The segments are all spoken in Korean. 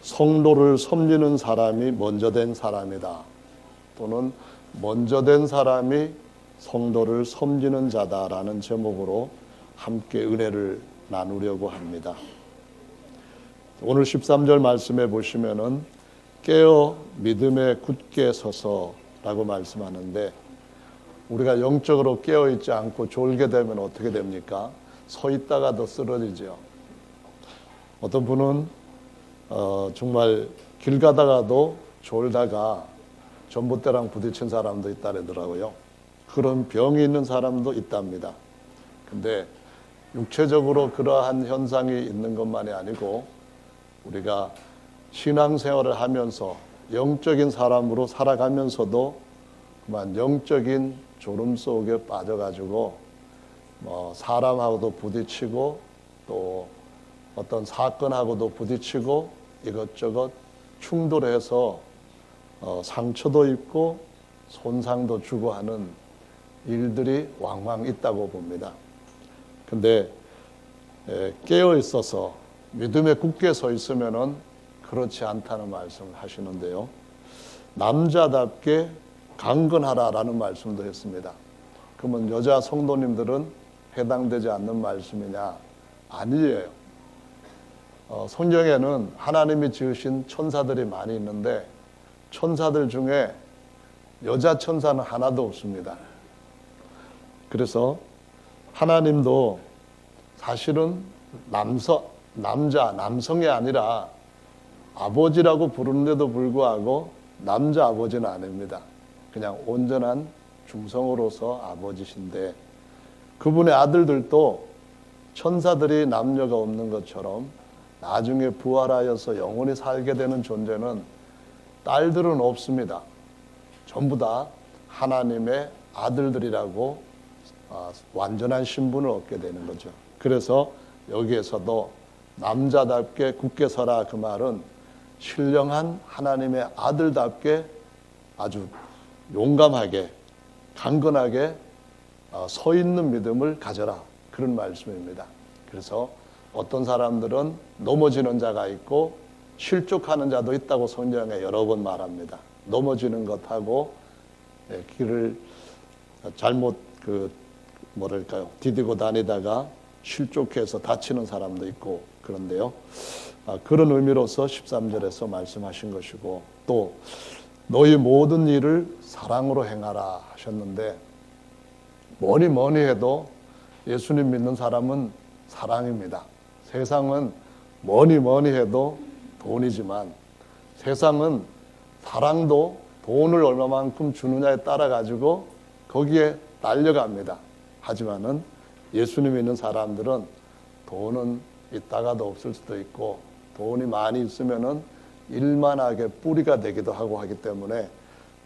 성도를 섬기는 사람이 먼저 된 사람이다. 또는 먼저 된 사람이 성도를 섬기는 자다라는 제목으로 함께 은혜를 나누려고 합니다. 오늘 13절 말씀에 보시면은 깨어 믿음에 굳게 서서라고 말씀하는데, 우리가 영적으로 깨어 있지 않고 졸게 되면 어떻게 됩니까? 서 있다가도 쓰러지죠. 어떤 분은 정말 길 가다가도 졸다가 전봇대랑 부딪힌 사람도 있다더라고요. 그런 병이 있는 사람도 있답니다. 근데 육체적으로 그러한 현상이 있는 것만이 아니고 우리가 신앙생활을 하면서 영적인 사람으로 살아가면서도 그만 영적인 졸음 속에 빠져가지고 사람하고도 부딪히고 또 어떤 사건하고도 부딪히고 이것저것 충돌해서 상처도 입고 손상도 주고 하는 일들이 왕왕 있다고 봅니다. 근데 깨어 있어서 믿음에 굳게 서 있으면은 그렇지 않다는 말씀을 하시는데요. 남자답게 강건하라라는 말씀도 했습니다. 그러면 여자 성도님들은 해당되지 않는 말씀이냐? 아니에요. 성경에는 하나님이 지으신 천사들이 많이 있는데 천사들 중에 여자 천사는 하나도 없습니다. 그래서 하나님도 사실은 남성이 아니라 아버지라고 부르는데도 불구하고 남자 아버지는 아닙니다. 그냥 온전한 중성으로서 아버지신데, 그분의 아들들도 천사들이 남녀가 없는 것처럼 나중에 부활하여서 영원히 살게 되는 존재는 딸들은 없습니다. 전부 다 하나님의 아들들이라고 완전한 신분을 얻게 되는 거죠. 그래서 여기에서도 남자답게 굳게 서라, 그 말은 신령한 하나님의 아들답게 아주 용감하게 강건하게 서 있는 믿음을 가져라, 그런 말씀입니다. 그래서 어떤 사람들은 넘어지는 자가 있고 실족하는 자도 있다고 성경에 여러 번 말합니다. 넘어지는 것하고 길을 잘못 디디고 다니다가 실족해서 다치는 사람도 있고 그런데요. 그런 의미로서 13절에서 말씀하신 것이고, 또 너희 모든 일을 사랑으로 행하라 하셨는데, 뭐니 해도 예수님 믿는 사람은 사랑입니다. 세상은 뭐니 해도 돈이지만 세상은 사랑도 돈을 얼마만큼 주느냐에 따라 가지고 거기에 딸려갑니다. 하지만은 예수님 믿는 사람들은 돈은 있다가도 없을 수도 있고 돈이 많이 있으면은 일만하게 뿌리가 되기도 하고 하기 때문에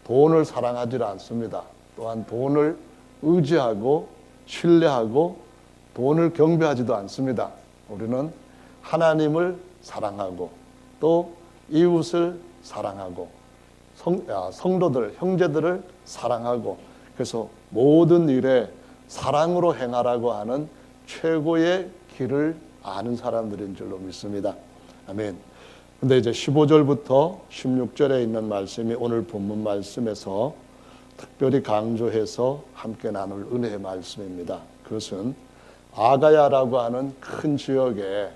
돈을 사랑하지 않습니다. 또한 돈을 의지하고 신뢰하고 돈을 경배하지도 않습니다. 우리는 하나님을 사랑하고 또 이웃을 사랑하고 성도들, 형제들을 사랑하고, 그래서 모든 일에 사랑으로 행하라고 하는 최고의 길을 아는 사람들인 줄로 믿습니다. 아멘. 근데 이제 15절부터 16절에 있는 말씀이 오늘 본문 말씀에서 특별히 강조해서 함께 나눌 은혜의 말씀입니다. 그것은 아가야라고 하는 큰 지역에,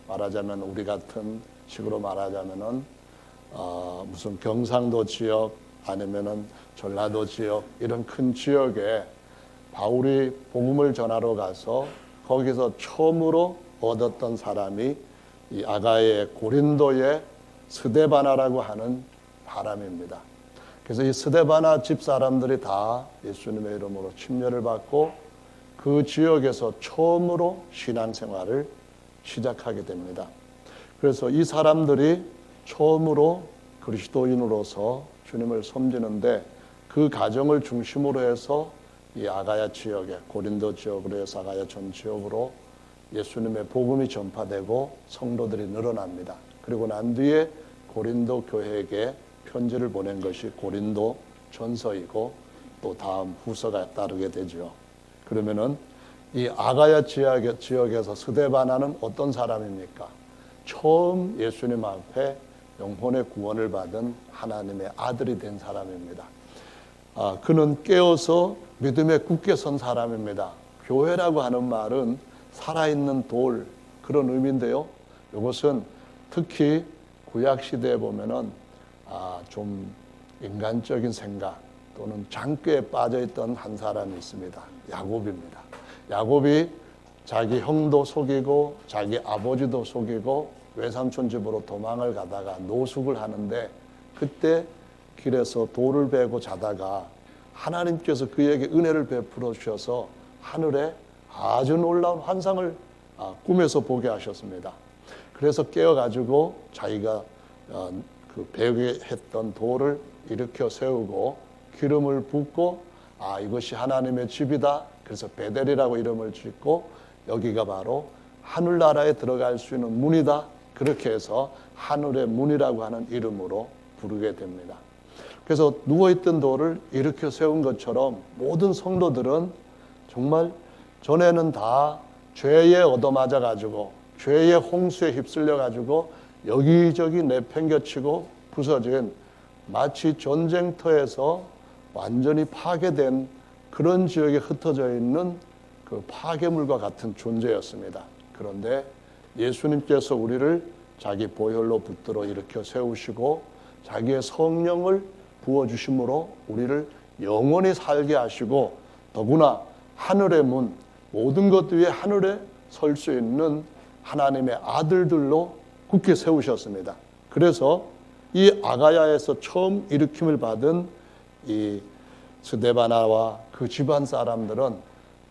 말하자면 우리 같은 식으로 말하자면은 무슨 경상도 지역 아니면은 전라도 지역, 이런 큰 지역에 바울이 복음을 전하러 가서 거기서 처음으로 얻었던 사람이 이 아가야의 고린도의 스데바나라고 하는 사람입니다. 그래서 이 스데바나 집 사람들이 다 예수님의 이름으로 침례를 받고 그 지역에서 처음으로 신앙생활을 시작하게 됩니다. 그래서 이 사람들이 처음으로 그리스도인으로서 주님을 섬기는데, 그 가정을 중심으로 해서 이 아가야 지역에, 고린도 지역으로 해서 아가야 전 지역으로 예수님의 복음이 전파되고 성도들이 늘어납니다. 그리고 난 뒤에 고린도 교회에게 편지를 보낸 것이 고린도 전서이고 또 다음 후서가 따르게 되죠. 그러면은 이 아가야 지역에서 스데바나는 어떤 사람입니까? 처음 예수님 앞에 영혼의 구원을 받은 하나님의 아들이 된 사람입니다. 그는 깨어서 믿음에 굳게 선 사람입니다. 교회라고 하는 말은 살아있는 돌, 그런 의미인데요. 이것은 특히 구약시대에 보면은 좀 인간적인 생각 또는 장꾀에 빠져있던 한 사람이 있습니다. 야곱입니다. 야곱이 자기 형도 속이고 자기 아버지도 속이고 외삼촌 집으로 도망을 가다가 노숙을 하는데, 그때 길에서 돌을 베고 자다가 하나님께서 그에게 은혜를 베풀어 주셔서 하늘에 아주 놀라운 환상을 꿈에서 보게 하셨습니다. 그래서 깨어가지고 자기가 그 베게 했던 돌을 일으켜 세우고 기름을 붓고 이것이 하나님의 집이다. 그래서 베델이라고 이름을 짓고 여기가 바로 하늘나라에 들어갈 수 있는 문이다. 그렇게 해서 하늘의 문이라고 하는 이름으로 부르게 됩니다. 그래서 누워있던 돌을 일으켜 세운 것처럼 모든 성도들은 정말 전에는 다 죄에 얻어맞아 가지고 죄의 홍수에 휩쓸려 가지고 여기저기 내팽겨치고 부서진 마치 전쟁터에서 완전히 파괴된 그런 지역에 흩어져 있는 그 파괴물과 같은 존재였습니다. 그런데 예수님께서 우리를 자기 보혈로 붙들어 일으켜 세우시고 자기의 성령을 부어주심으로 우리를 영원히 살게 하시고, 더구나 하늘의 문, 모든 것 위에 하늘에 설 수 있는 하나님의 아들들로 굳게 세우셨습니다. 그래서 이 아가야에서 처음 일으킴을 받은 이 스데바나와 그 집안 사람들은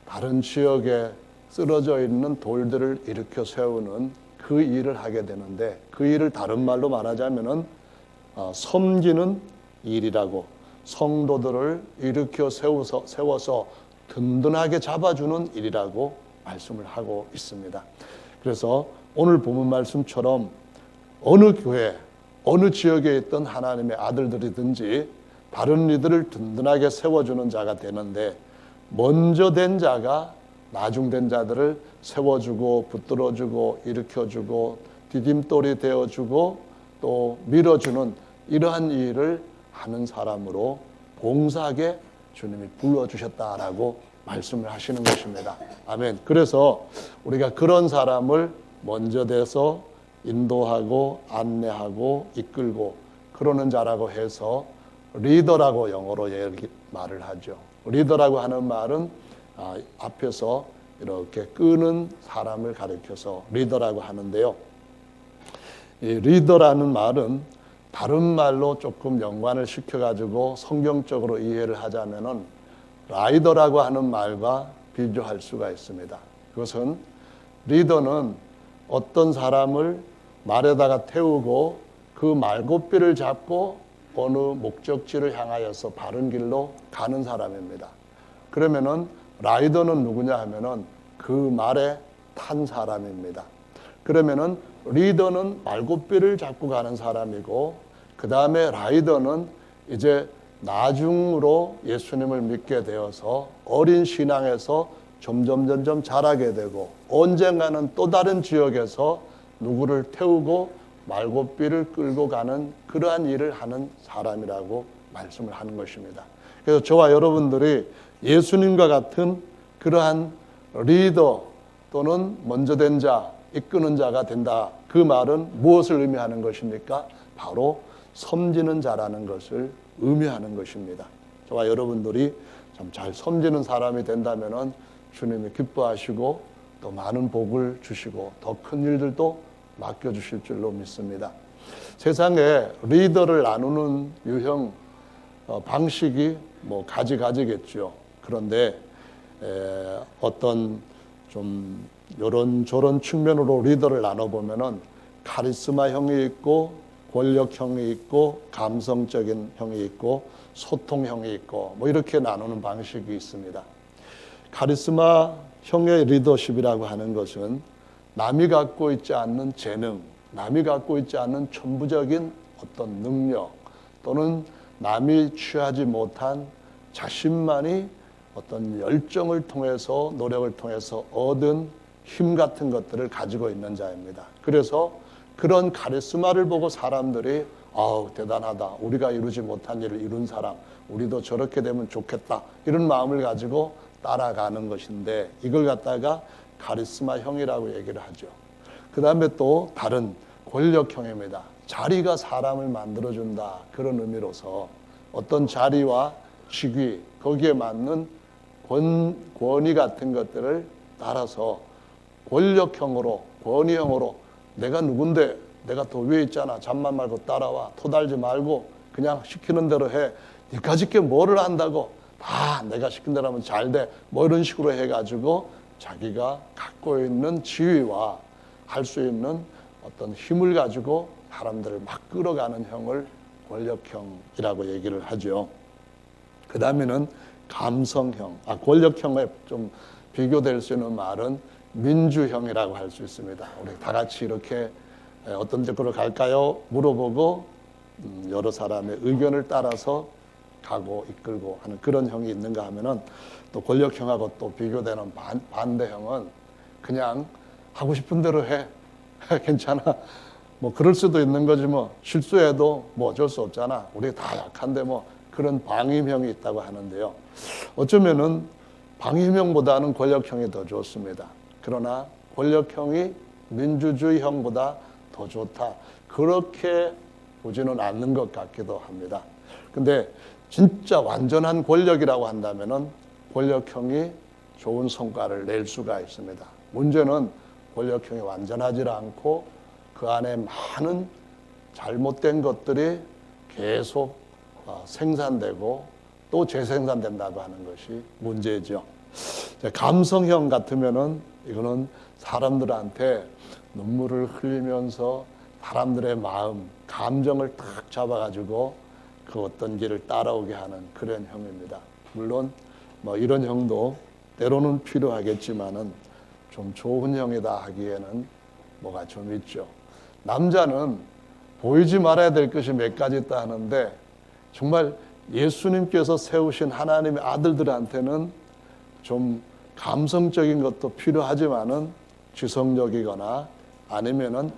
다른 지역에 쓰러져 있는 돌들을 일으켜 세우는 그 일을 하게 되는데, 그 일을 다른 말로 말하자면은 섬기는 일이라고, 성도들을 일으켜 세워서 든든하게 잡아주는 일이라고 말씀을 하고 있습니다. 그래서 오늘 본문 말씀처럼 어느 교회, 어느 지역에 있던 하나님의 아들들이든지 다른 이들을 든든하게 세워주는 자가 되는데, 먼저 된 자가 나중된 자들을 세워주고 붙들어주고 일으켜주고 디딤돌이 되어주고 또 밀어주는 이러한 일을 하는 사람으로 봉사하게 주님이 불러주셨다라고 말씀을 하시는 것입니다. 아멘. 그래서 우리가 그런 사람을 먼저 돼서 인도하고 안내하고 이끌고 그러는 자라고 해서 리더라고 영어로 말을 하죠. 리더라고 하는 말은 앞에서 이렇게 끄는 사람을 가리켜서 리더라고 하는데요. 이 리더라는 말은 다른 말로 조금 연관을 시켜가지고 성경적으로 이해를 하자면은 라이더라고 하는 말과 비교할 수가 있습니다. 그것은 리더는 어떤 사람을 말에다가 태우고 그 말고삐를 잡고 어느 목적지를 향하여서 바른 길로 가는 사람입니다. 그러면은 라이더는 누구냐 하면은 그 말에 탄 사람입니다. 그러면은 리더는 말고삐를 잡고 가는 사람이고, 그 다음에 라이더는 이제 나중으로 예수님을 믿게 되어서 어린 신앙에서 점점 자라게 되고 언젠가는 또 다른 지역에서 누구를 태우고 말고삐를 끌고 가는 그러한 일을 하는 사람이라고 말씀을 하는 것입니다. 그래서 저와 여러분들이 예수님과 같은 그러한 리더 또는 먼저 된 자, 이끄는 자가 된다. 그 말은 무엇을 의미하는 것입니까? 바로 섬기는 자라는 것을 의미하는 것입니다. 저와 여러분들이 참 잘 섬기는 사람이 된다면 주님이 기뻐하시고 또 많은 복을 주시고 더 큰 일들도 맡겨주실 줄로 믿습니다. 세상에 리더를 나누는 유형 방식이 가지겠죠. 그런데 어떤 좀 요런 측면으로 리더를 나눠보면은 카리스마형이 있고 권력형이 있고 감성적인 형이 있고 소통형이 있고 이렇게 나누는 방식이 있습니다. 카리스마형의 리더십이라고 하는 것은 남이 갖고 있지 않는 재능, 남이 갖고 있지 않는 천부적인 어떤 능력 또는 남이 취하지 못한 자신만이 어떤 열정을 통해서 노력을 통해서 얻은 힘 같은 것들을 가지고 있는 자입니다. 그래서 그런 카리스마를 보고 사람들이 아우 대단하다, 우리가 이루지 못한 일을 이룬 사람, 우리도 저렇게 되면 좋겠다, 이런 마음을 가지고 따라가는 것인데, 이걸 갖다가 카리스마형이라고 얘기를 하죠. 그 다음에 또 다른 권력형입니다. 자리가 사람을 만들어준다, 그런 의미로서 어떤 자리와 직위, 거기에 맞는 권위 같은 것들을 따라서 권력형으로, 권위형으로, 내가 누군데, 내가 더 위에 있잖아, 잠만 말고 따라와, 토달지 말고 그냥 시키는 대로 해, 니까짓 게 뭐를 한다고, 다 내가 시킨 대로 하면 잘 돼, 뭐 이런 식으로 해가지고 자기가 갖고 있는 지위와 할 수 있는 어떤 힘을 가지고 사람들을 막 끌어가는 형을 권력형이라고 얘기를 하죠. 그 다음에는 감성형, 권력형에 좀 비교될 수 있는 말은 민주형이라고 할 수 있습니다. 우리 다 같이 이렇게 어떤 데로 갈까요? 물어보고 여러 사람의 의견을 따라서 가고 이끌고 하는 그런 형이 있는가 하면은, 또 권력형하고 또 비교되는 반대형은 그냥 하고 싶은 대로 해. 괜찮아. 뭐 그럴 수도 있는 거지, 뭐 실수해도 뭐 어쩔 수 없잖아, 우리 다 약한데, 뭐 그런 방임형이 있다고 하는데요. 어쩌면은 방임형보다는 권력형이 더 좋습니다. 그러나 권력형이 민주주의형보다 더 좋다, 그렇게 보지는 않는 것 같기도 합니다. 근데 진짜 완전한 권력이라고 한다면은 권력형이 좋은 성과를 낼 수가 있습니다. 문제는 권력형이 완전하지 않고 그 안에 많은 잘못된 것들이 계속 생산되고 또 재생산된다고 하는 것이 문제죠. 감성형 같으면은 이거는 사람들한테 눈물을 흘리면서 사람들의 마음, 감정을 딱 잡아가지고 그 어떤 길을 따라오게 하는 그런 형입니다. 물론 뭐 이런 형도 때로는 필요하겠지만은 좀 좋은 형이다 하기에는 뭐가 좀 있죠. 남자는 보이지 말아야 될 것이 몇 가지 있다 하는데, 정말 예수님께서 세우신 하나님의 아들들한테는 좀 감성적인 것도 필요하지만은 지성적이거나 아니면은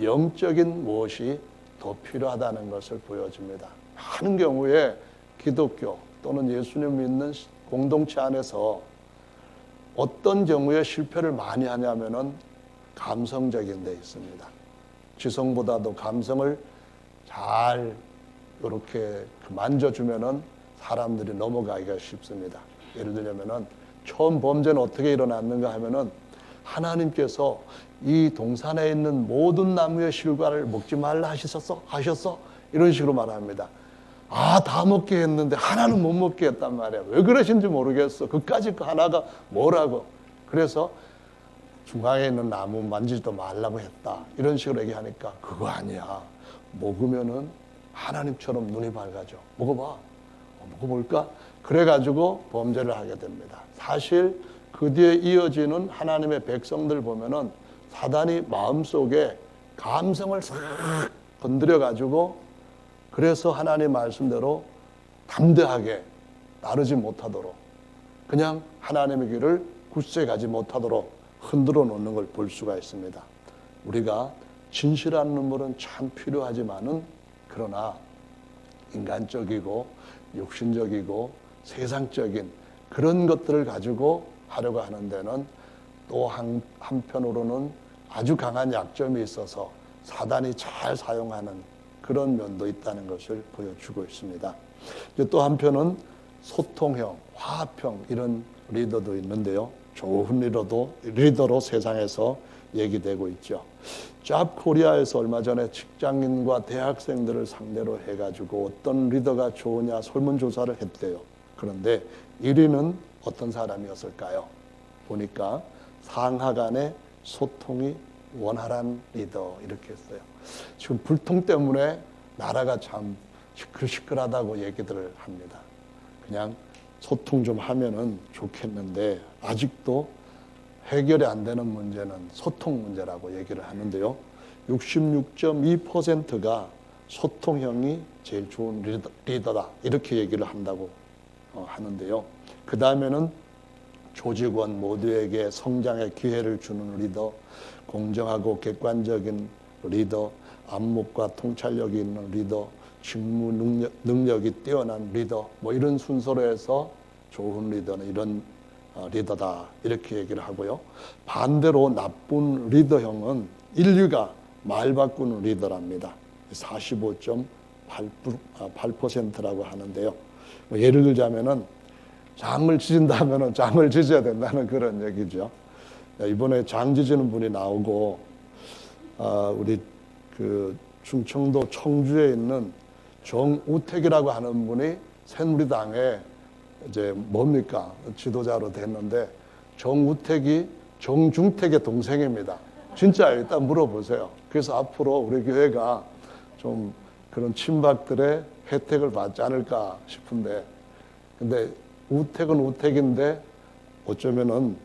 영적인 무엇이 더 필요하다는 것을 보여줍니다. 많은 경우에 기독교 또는 예수님 믿는 공동체 안에서 어떤 경우에 실패를 많이 하냐면은 감성적인 데 있습니다. 지성보다도 감성을 잘 이렇게 만져주면은 사람들이 넘어가기가 쉽습니다. 예를 들면은 처음 범죄는 어떻게 일어났는가 하면은, 하나님께서 이 동산에 있는 모든 나무의 실과를 먹지 말라 하셨어? 이런 식으로 말합니다. 다 먹게 했는데 하나는 못 먹게 했단 말이야. 왜 그러신지 모르겠어. 그까짓 거 하나가 뭐라고. 그래서 중앙에 있는 나무 만지지도 말라고 했다, 이런 식으로 얘기하니까, 그거 아니야, 먹으면은 하나님처럼 눈이 밝아져, 먹어봐. 먹어볼까? 그래가지고 범죄를 하게 됩니다. 사실 그 뒤에 이어지는 하나님의 백성들 보면은 사단이 마음속에 감성을 싹 건드려가지고, 그래서 하나님 말씀대로 담대하게 나르지 못하도록, 그냥 하나님의 길을 굳세 가지 못하도록 흔들어 놓는 걸 볼 수가 있습니다. 우리가 진실한 눈물은 참 필요하지만은, 그러나 인간적이고 육신적이고 세상적인 그런 것들을 가지고 하려고 하는 데는 또 한편으로는 아주 강한 약점이 있어서 사단이 잘 사용하는 그런 면도 있다는 것을 보여주고 있습니다. 또 한편은 소통형, 화합형 이런 리더도 있는데요. 좋은 리더로 세상에서 얘기되고 있죠. 잡코리아에서 얼마 전에 직장인과 대학생들을 상대로 해가지고 어떤 리더가 좋으냐 설문조사를 했대요. 그런데 1위는 어떤 사람이었을까요? 보니까 상하 간의 소통이 원활한 리더, 이렇게 했어요. 지금 불통 때문에 나라가 참 시끌시끌하다고 얘기들을 합니다. 그냥 소통 좀 하면은 좋겠는데 아직도 해결이 안 되는 문제는 소통 문제라고 얘기를 하는데요. 66.2%가 소통형이 제일 좋은 리더다, 이렇게 얘기를 한다고 하는데요. 그 다음에는 조직원 모두에게 성장의 기회를 주는 리더, 공정하고 객관적인 리더, 안목과 통찰력이 있는 리더, 직무 능력이 뛰어난 리더, 뭐 이런 순서로 해서 좋은 리더는 이런 리더다 이렇게 얘기를 하고요. 반대로 나쁜 리더형은 인류가 말 바꾸는 리더랍니다. 45.8%라고 하는데요. 뭐 예를 들자면은 장을 지진다면은 장을 지져야 된다는 그런 얘기죠. 이번에 장 지지는 분이 나오고 우리 그 충청도 청주에 있는 정우택이라고 하는 분이 새누리당에 이제 뭡니까 지도자로 됐는데 정우택이 정중택의 동생입니다. 진짜요? 일단 물어보세요. 그래서 앞으로 우리 교회가 좀 그런 친박들의 혜택을 받지 않을까 싶은데, 근데 우택은 우택인데 어쩌면은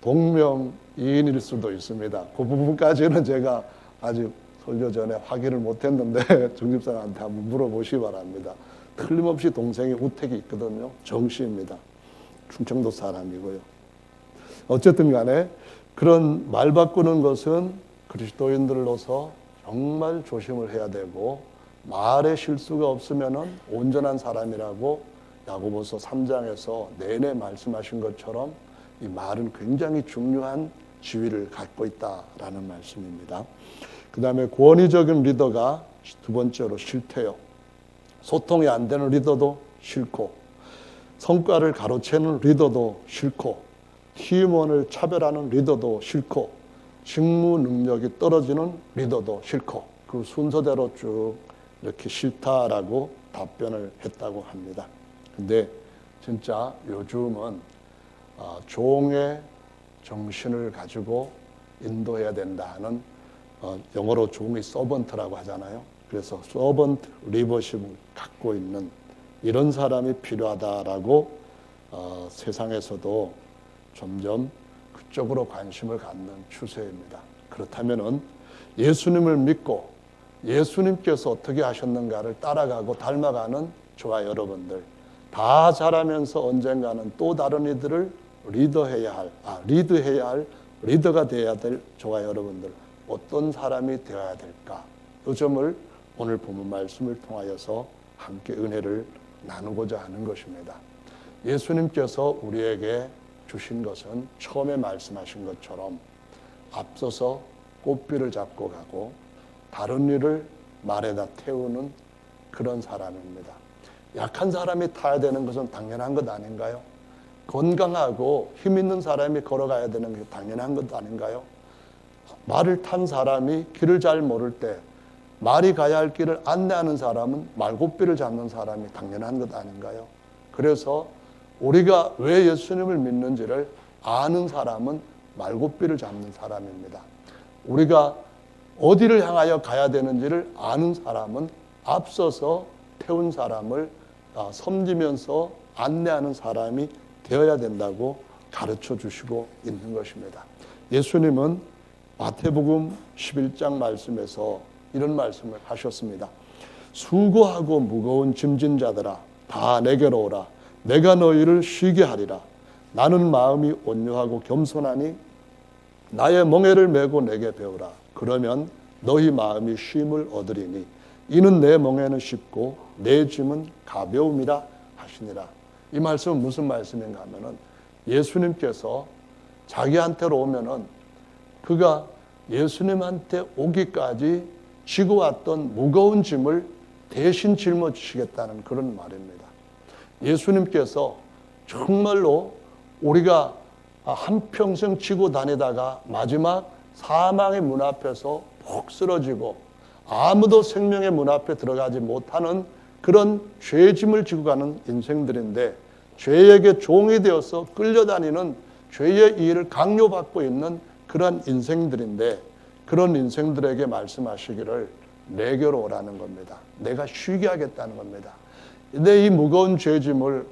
동명이인일 수도 있습니다. 그 부분까지는 제가 아직 설교 전에 확인을 못했는데 정집사한테 한번 물어보시기 바랍니다. 틀림없이 동생이 우택이 있거든요. 정씨입니다. 충청도 사람이고요. 어쨌든 간에 그런 말 바꾸는 것은 그리스도인들로서 정말 조심을 해야 되고, 말에 실수가 없으면은 온전한 사람이라고 야고보서 3장에서 내내 말씀하신 것처럼 이 말은 굉장히 중요한 지위를 갖고 있다라는 말씀입니다. 그 다음에 권위적인 리더가 두 번째로 싫대요. 소통이 안 되는 리더도 싫고, 성과를 가로채는 리더도 싫고, 팀원을 차별하는 리더도 싫고, 직무 능력이 떨어지는 리더도 싫고, 그 순서대로 쭉 이렇게 싫다라고 답변을 했다고 합니다. 근데 진짜 요즘은 종의 정신을 가지고 인도해야 된다는, 영어로 종이 서번트라고 하잖아요. 그래서 서번트 리더십을 갖고 있는 이런 사람이 필요하다라고 세상에서도 점점 그쪽으로 관심을 갖는 추세입니다. 그렇다면은 예수님을 믿고 예수님께서 어떻게 하셨는가를 따라가고 닮아가는 저와 여러분들, 다 자라면서 언젠가는 또 다른 이들을 리드해야 할 리더가 되어야 될 저와 여러분들, 어떤 사람이 되어야 될까? 이 점을 오늘 본문 말씀을 통하여서 함께 은혜를 나누고자 하는 것입니다. 예수님께서 우리에게 주신 것은 처음에 말씀하신 것처럼 앞서서 꽃비를 잡고 가고 다른 일을 말에다 태우는 그런 사람입니다. 약한 사람이 타야 되는 것은 당연한 것 아닌가요? 건강하고 힘 있는 사람이 걸어가야 되는 게 당연한 것 아닌가요? 말을 탄 사람이 길을 잘 모를 때 말이 가야 할 길을 안내하는 사람은 말고삐를 잡는 사람이 당연한 것 아닌가요? 그래서 우리가 왜 예수님을 믿는지를 아는 사람은 말고삐를 잡는 사람입니다. 우리가 어디를 향하여 가야 되는지를 아는 사람은 앞서서 태운 사람을 섬기면서 안내하는 사람이 되어야 된다고 가르쳐 주시고 있는 것입니다. 예수님은 마태복음 11장 말씀에서 이런 말씀을 하셨습니다. 수고하고 무거운 짐진 자들아 다 내게로 오라. 내가 너희를 쉬게 하리라. 나는 마음이 온유하고 겸손하니 나의 멍에를 메고 내게 배우라. 그러면 너희 마음이 쉼을 얻으리니 이는 내 멍에는 쉽고 내 짐은 가벼움이라 하시니라. 이 말씀은 무슨 말씀인가 하면은 예수님께서 자기한테로 오면은 그가 예수님한테 오기까지 지고 왔던 무거운 짐을 대신 짊어지시겠다는 그런 말입니다. 예수님께서 정말로 우리가 한평생 지고 다니다가 마지막 사망의 문 앞에서 푹 쓰러지고 아무도 생명의 문 앞에 들어가지 못하는 그런 죄짐을 지고 가는 인생들인데, 죄에게 종이 되어서 끌려다니는 죄의 일을 강요받고 있는 그런 인생들인데, 그런 인생들에게 말씀하시기를 내게로 오라는 겁니다. 내가 쉬게 하겠다는 겁니다. 근데 이 무거운 죄짐을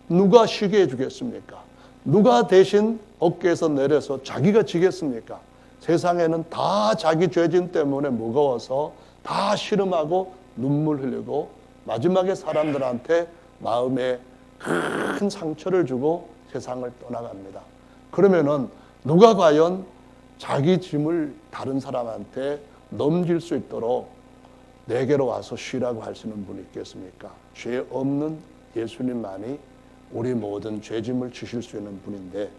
누가 쉬게 해주겠습니까? 누가 대신 어깨에서 내려서 자기가 지겠습니까? 세상에는 다 자기 죄짐 때문에 무거워서 다 씨름하고 눈물 흘리고 마지막에 사람들한테 마음에 큰 상처를 주고 세상을 떠나갑니다. 그러면은 누가 과연 자기 짐을 다른 사람한테 넘길 수 있도록 내게로 와서 쉬라고 하시는 분이 있겠습니까? 죄 없는 예수님만이 우리 모든 죄짐을 지실 수 있는 분인데,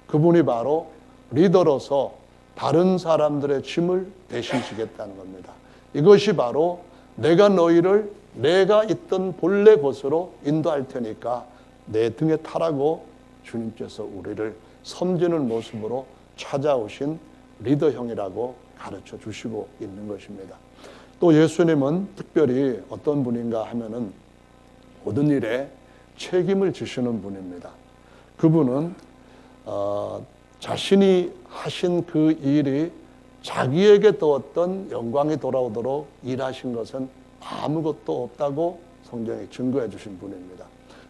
그분이 바로 리더로서 다른 사람들의 짐을 대신 지겠다는 겁니다. 이것이 바로 내가 너희를 내가 있던 본래 곳으로 인도할 테니까 내 등에 타라고 주님께서 우리를 섬기는 모습으로 찾아오신 리더형이라고 가르쳐 주시고 있는 것입니다. 또 예수님은 특별히 어떤 분인가 하면은 모든 일에 책임을 지시는 분입니다. 그분은 자신이 하신 그 일이 자기에게 또 어떤 영광이 돌아오도록 일하신 것은 아무것도 없다고 성경이 증거해 주신 분입니다.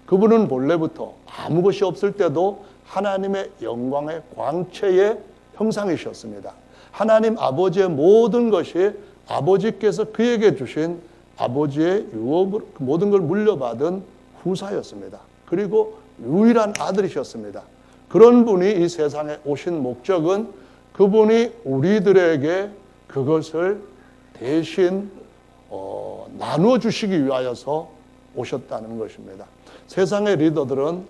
그분은 본래부터 아무것이 없을 때도 하나님의 영광의 광채의 형상이셨습니다. 하나님 아버지의 모든 것이 아버지께서 그에게 주신 아버지의 유업으로 모든 걸 물려받은 후사였습니다. 그리고 유일한 아들이셨습니다. 그런 분이 이 세상에 오신 목적은 그분이 우리들에게 그것을 대신 나누어 주시기 위하여서 오셨다는 것입니다. 세상의 리더들은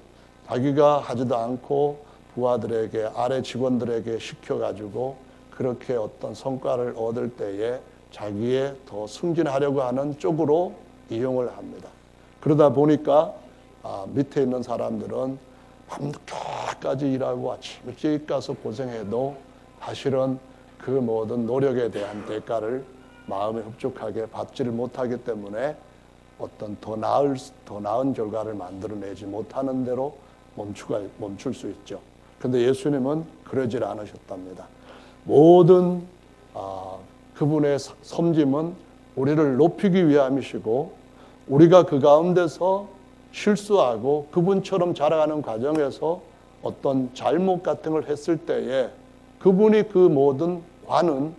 자기가 하지도 않고 부하들에게, 아래 직원들에게 시켜가지고 그렇게 어떤 성과를 얻을 때에 자기의 더 승진하려고 하는 쪽으로 이용을 합니다. 그러다 보니까 밑에 있는 사람들은 밤늦게까지 일하고 아침 일찍 가서 고생해도 사실은 그 모든 노력에 대한 대가를 마음에 흡족하게 받지를 못하기 때문에 어떤 더 나은 결과를 만들어내지 못하는 대로 멈출 수 있죠. 그런데 예수님은 그러질 않으셨답니다. 모든 그분의 섬김은 우리를 높이기 위함이시고, 우리가 그 가운데서 실수하고 그분처럼 자라가는 과정에서 어떤 잘못 같은 걸 했을 때에 그분이 그 모든 관은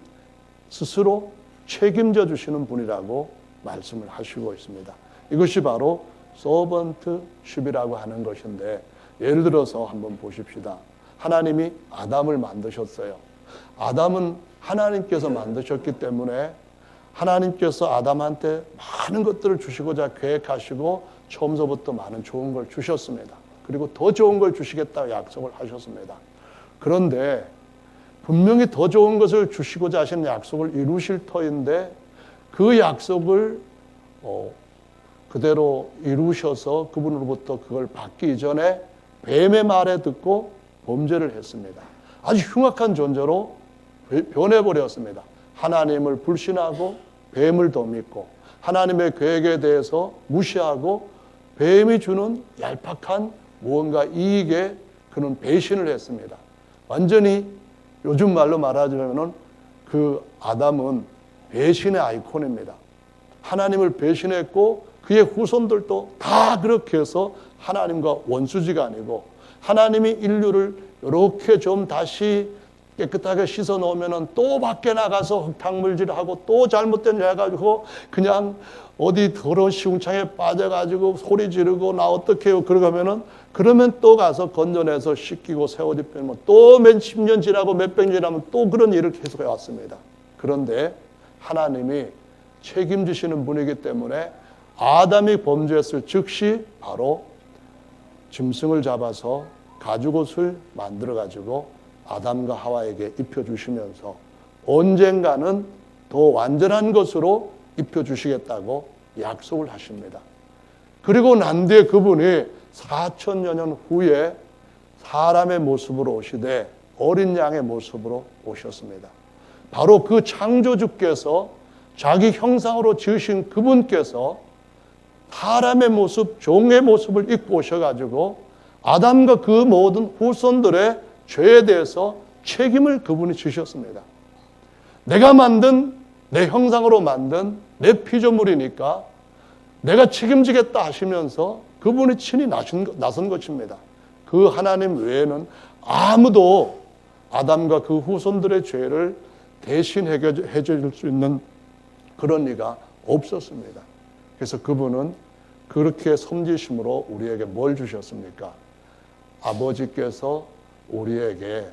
스스로 책임져 주시는 분이라고 말씀을 하시고 있습니다. 이것이 바로 서번트십이라고 하는 것인데, 예를 들어서 한번 보십시다. 하나님이 아담을 만드셨어요. 아담은 하나님께서 만드셨기 때문에 하나님께서 아담한테 많은 것들을 주시고자 계획하시고 처음서부터 많은 좋은 걸 주셨습니다. 그리고 더 좋은 걸 주시겠다고 약속을 하셨습니다. 그런데 분명히 더 좋은 것을 주시고자 하시는 약속을 이루실 터인데 그 약속을 그대로 이루셔서 그분으로부터 그걸 받기 이전에 뱀의 말에 듣고 범죄를 했습니다. 아주 흉악한 존재로 변해버렸습니다. 하나님을 불신하고 뱀을 더 믿고 하나님의 계획에 대해서 무시하고 뱀이 주는 얄팍한 무언가 이익에 그는 배신을 했습니다. 완전히 요즘 말로 말하자면 그 아담은 배신의 아이콘입니다. 하나님을 배신했고 그의 후손들도 다 그렇게 해서 하나님과 원수지가 아니고, 하나님이 인류를 이렇게 좀 다시 깨끗하게 씻어 놓으면은 또 밖에 나가서 흙탕물질하고 또 잘못된 일 해가지고 그냥 어디 더러운 시궁창에 빠져가지고 소리 지르고 나 어떻게 해요? 그러면 또 가서 건져내서 씻기고 새 옷 입히면 또 몇십 년 지나고 몇백 년 지나면 또 그런 일을 계속 해왔습니다. 그런데 하나님이 책임지시는 분이기 때문에 아담이 범죄했을 즉시 바로 짐승을 잡아서 가죽옷을 만들어가지고 아담과 하와에게 입혀주시면서 언젠가는 더 완전한 것으로 입혀주시겠다고 약속을 하십니다. 그리고 난 뒤에 그분이 4천여 년 후에 사람의 모습으로 오시되 어린 양의 모습으로 오셨습니다. 바로 그 창조주께서 자기 형상으로 지으신 그분께서 사람의 모습, 종의 모습을 입고 오셔가지고 아담과 그 모든 후손들의 죄에 대해서 책임을 그분이 지셨습니다. 내가 만든 내 형상으로 만든 내 피조물이니까 내가 책임지겠다 하시면서 그분이 친히 나선 것입니다. 그 하나님 외에는 아무도 아담과 그 후손들의 죄를 대신 해줄 수 있는 그런 이가 없었습니다. 그래서 그분은 그렇게 섬기심으로 우리에게 뭘 주셨습니까? 아버지께서 우리에게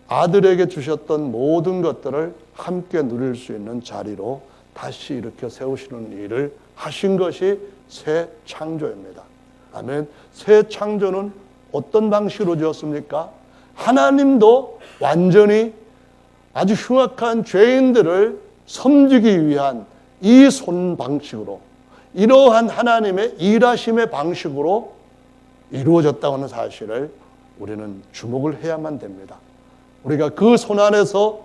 아들에게 주셨던 모든 것들을 함께 누릴 수 있는 자리로 다시 일으켜 세우시는 일을 하신 것이 새 창조입니다. 아멘. 새 창조는 어떤 방식으로 지었습니까? 하나님도 완전히 아주 흉악한 죄인들을 섬기기 위한 이 손 방식으로, 이러한 하나님의 일하심의 방식으로 이루어졌다고 하는 사실을 우리는 주목을 해야만 됩니다. 우리가 그 손 안에서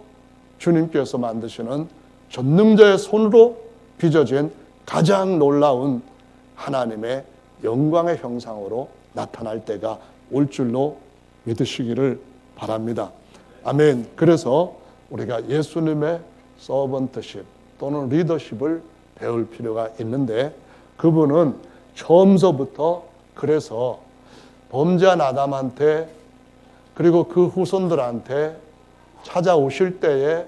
주님께서 만드시는 전능자의 손으로 빚어진 가장 놀라운 하나님의 영광의 형상으로 나타날 때가 올 줄로 믿으시기를 바랍니다. 아멘. 그래서 우리가 예수님의 서번트십 또는 리더십을 배울 필요가 있는데, 그분은 처음서부터 그래서 범죄한 아담한테 그리고 그 후손들한테 찾아오실 때에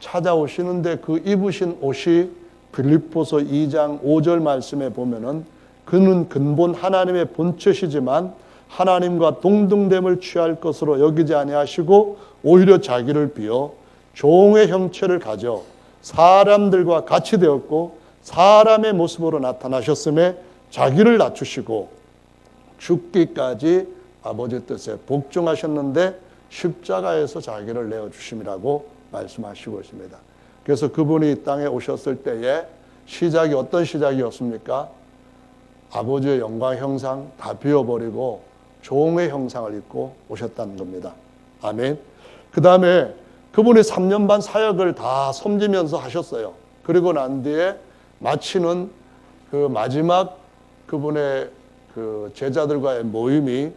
찾아오시는데 그 입으신 옷이 빌립보서 2장 5절 말씀에 보면은 그는 근본 하나님의 본체시지만 하나님과 동등됨을 취할 것으로 여기지 아니하시고 오히려 자기를 비어 종의 형체를 가져 사람들과 같이 되었고 사람의 모습으로 나타나셨음에 자기를 낮추시고 죽기까지 아버지 뜻에 복종하셨는데 십자가에서 자기를 내어주심이라고 말씀하시고 있습니다. 그래서 그분이 이 땅에 오셨을 때에 시작이 어떤 시작이었습니까? 아버지의 영광 형상 다 비워버리고 종의 형상을 입고 오셨다는 겁니다. 아멘. 그 다음에 그분이 3년 반 사역을 다 섬기면서 하셨어요. 그리고 난 뒤에 마치는 그 마지막 그분의 그 제자들과의 모임이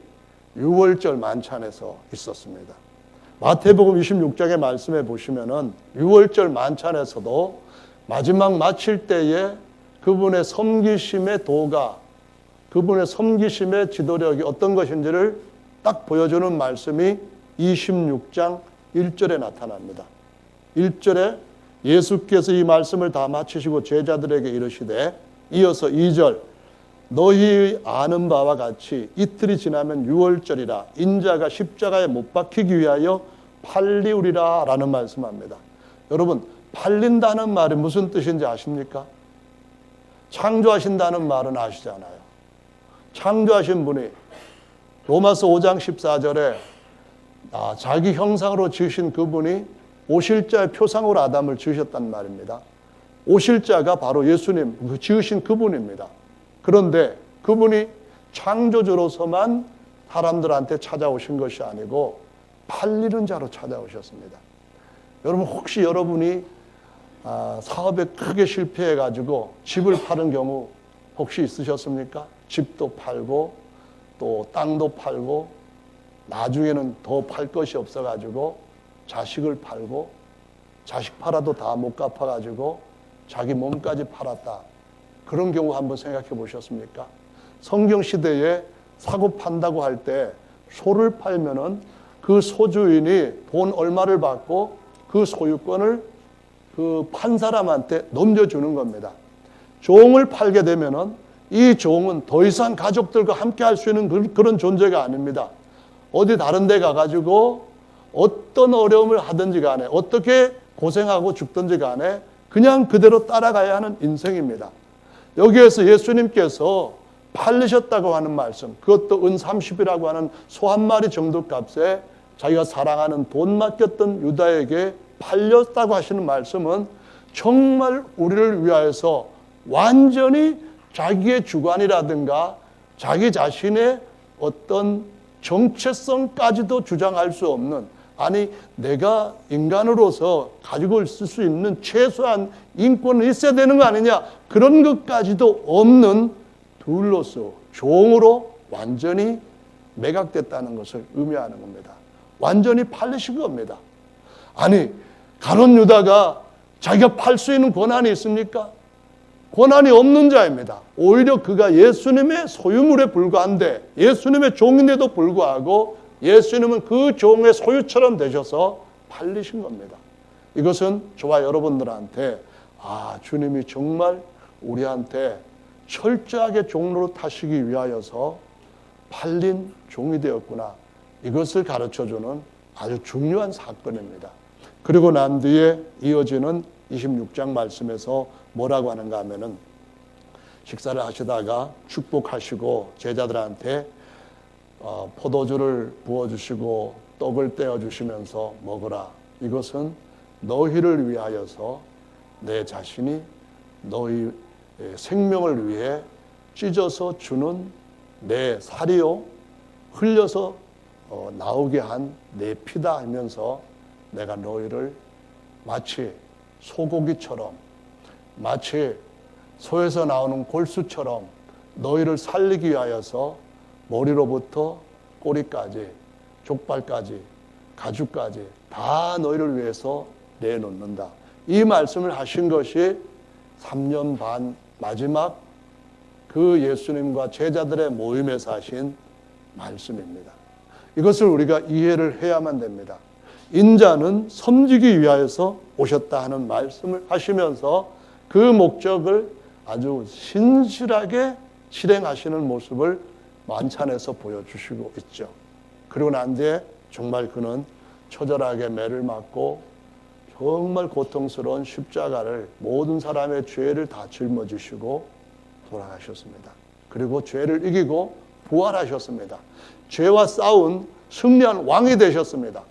6월절 만찬에서 있었습니다. 마태복음 26장의 말씀에 보시면은 6월절 만찬에서도 마지막 마칠 때에 그분의 섬기심의 도가, 그분의 섬기심의 지도력이 어떤 것인지를 딱 보여주는 말씀이 26장 1절에 나타납니다. 1절에 예수께서 이 말씀을 다 마치시고 제자들에게 이르시되 이어서 2절 너희 아는 바와 같이 이틀이 지나면 6월절이라 인자가 십자가에 못 박히기 위하여 팔리우리라 라는 말씀합니다. 여러분, 팔린다는 말이 무슨 뜻인지 아십니까? 창조하신다는 말은 아시잖아요. 창조하신 분이 로마서 5장 14절에 자기 형상으로 지으신 그분이 오실 자의 표상으로 아담을 지으셨단 말입니다. 오실 자가 바로 예수님, 지으신 그분입니다. 그런데 그분이 창조주로서만 사람들한테 찾아오신 것이 아니고 팔리는 자로 찾아오셨습니다. 여러분, 혹시 여러분이 사업에 크게 실패해가지고 집을 파는 경우 혹시 있으셨습니까? 집도 팔고 또 땅도 팔고 나중에는 더 팔 것이 없어가지고 자식을 팔고 자식 팔아도 다 못 갚아가지고 자기 몸까지 팔았다. 그런 경우 한번 생각해 보셨습니까? 성경 시대에 사고 판다고 할 때 소를 팔면은 그 소주인이 돈 얼마를 받고 그 소유권을 그 판 사람한테 넘겨주는 겁니다. 종을 팔게 되면은 이 종은 더 이상 가족들과 함께 할 수 있는 그런 존재가 아닙니다. 어디 다른 데 가가지고 어떤 어려움을 하든지 간에 어떻게 고생하고 죽든지 간에 그냥 그대로 따라가야 하는 인생입니다. 여기에서 예수님께서 팔리셨다고 하는 말씀, 그것도 은 30이라고 하는 소 한 마리 정도 값에 자기가 사랑하는 돈 맡겼던 유다에게 팔렸다고 하시는 말씀은 정말 우리를 위하여서 완전히 자기의 주관이라든가 자기 자신의 어떤 정체성까지도 주장할 수 없는, 아니 내가 인간으로서 가지고 있을 수 있는 최소한 인권은 있어야 되는 거 아니냐, 그런 것까지도 없는 둘로서 종으로 완전히 매각됐다는 것을 의미하는 겁니다. 완전히 팔리신 겁니다. 아니 가룟 유다가 자기가 팔 수 있는 권한이 있습니까? 권한이 없는 자입니다. 오히려 그가 예수님의 소유물에 불과한데, 예수님의 종인데도 불구하고 예수님은 그 종의 소유처럼 되셔서 팔리신 겁니다. 이것은 저와 여러분들한테 주님이 정말 우리한테 철저하게 종로로 타시기 위하여서 팔린 종이 되었구나, 이것을 가르쳐주는 아주 중요한 사건입니다. 그리고 난 뒤에 이어지는 26장 말씀에서 뭐라고 하는가 하면은 식사를 하시다가 축복하시고 제자들한테 포도주를 부어주시고 떡을 떼어주시면서 먹으라. 이것은 너희를 위하여서 내 자신이 너희 생명을 위해 찢어서 주는 내 살이요 흘려서 나오게 한 내 피다 하면서 내가 너희를 마치 소고기처럼 마치 소에서 나오는 골수처럼 너희를 살리기 위하여서 머리로부터 꼬리까지 족발까지 가죽까지 다 너희를 위해서 내놓는다. 이 말씀을 하신 것이 3년 반 마지막 그 예수님과 제자들의 모임에서 하신 말씀입니다. 이것을 우리가 이해를 해야만 됩니다. 인자는 섬기기 위하여서 오셨다 하는 말씀을 하시면서 그 목적을 아주 신실하게 실행하시는 모습을 만찬에서 보여주시고 있죠. 그리고 난 뒤에 정말 그는 처절하게 매를 맞고 정말 고통스러운 십자가를 모든 사람의 죄를 다 짊어지시고 돌아가셨습니다. 그리고 죄를 이기고 부활하셨습니다. 죄와 싸운 승리한 왕이 되셨습니다.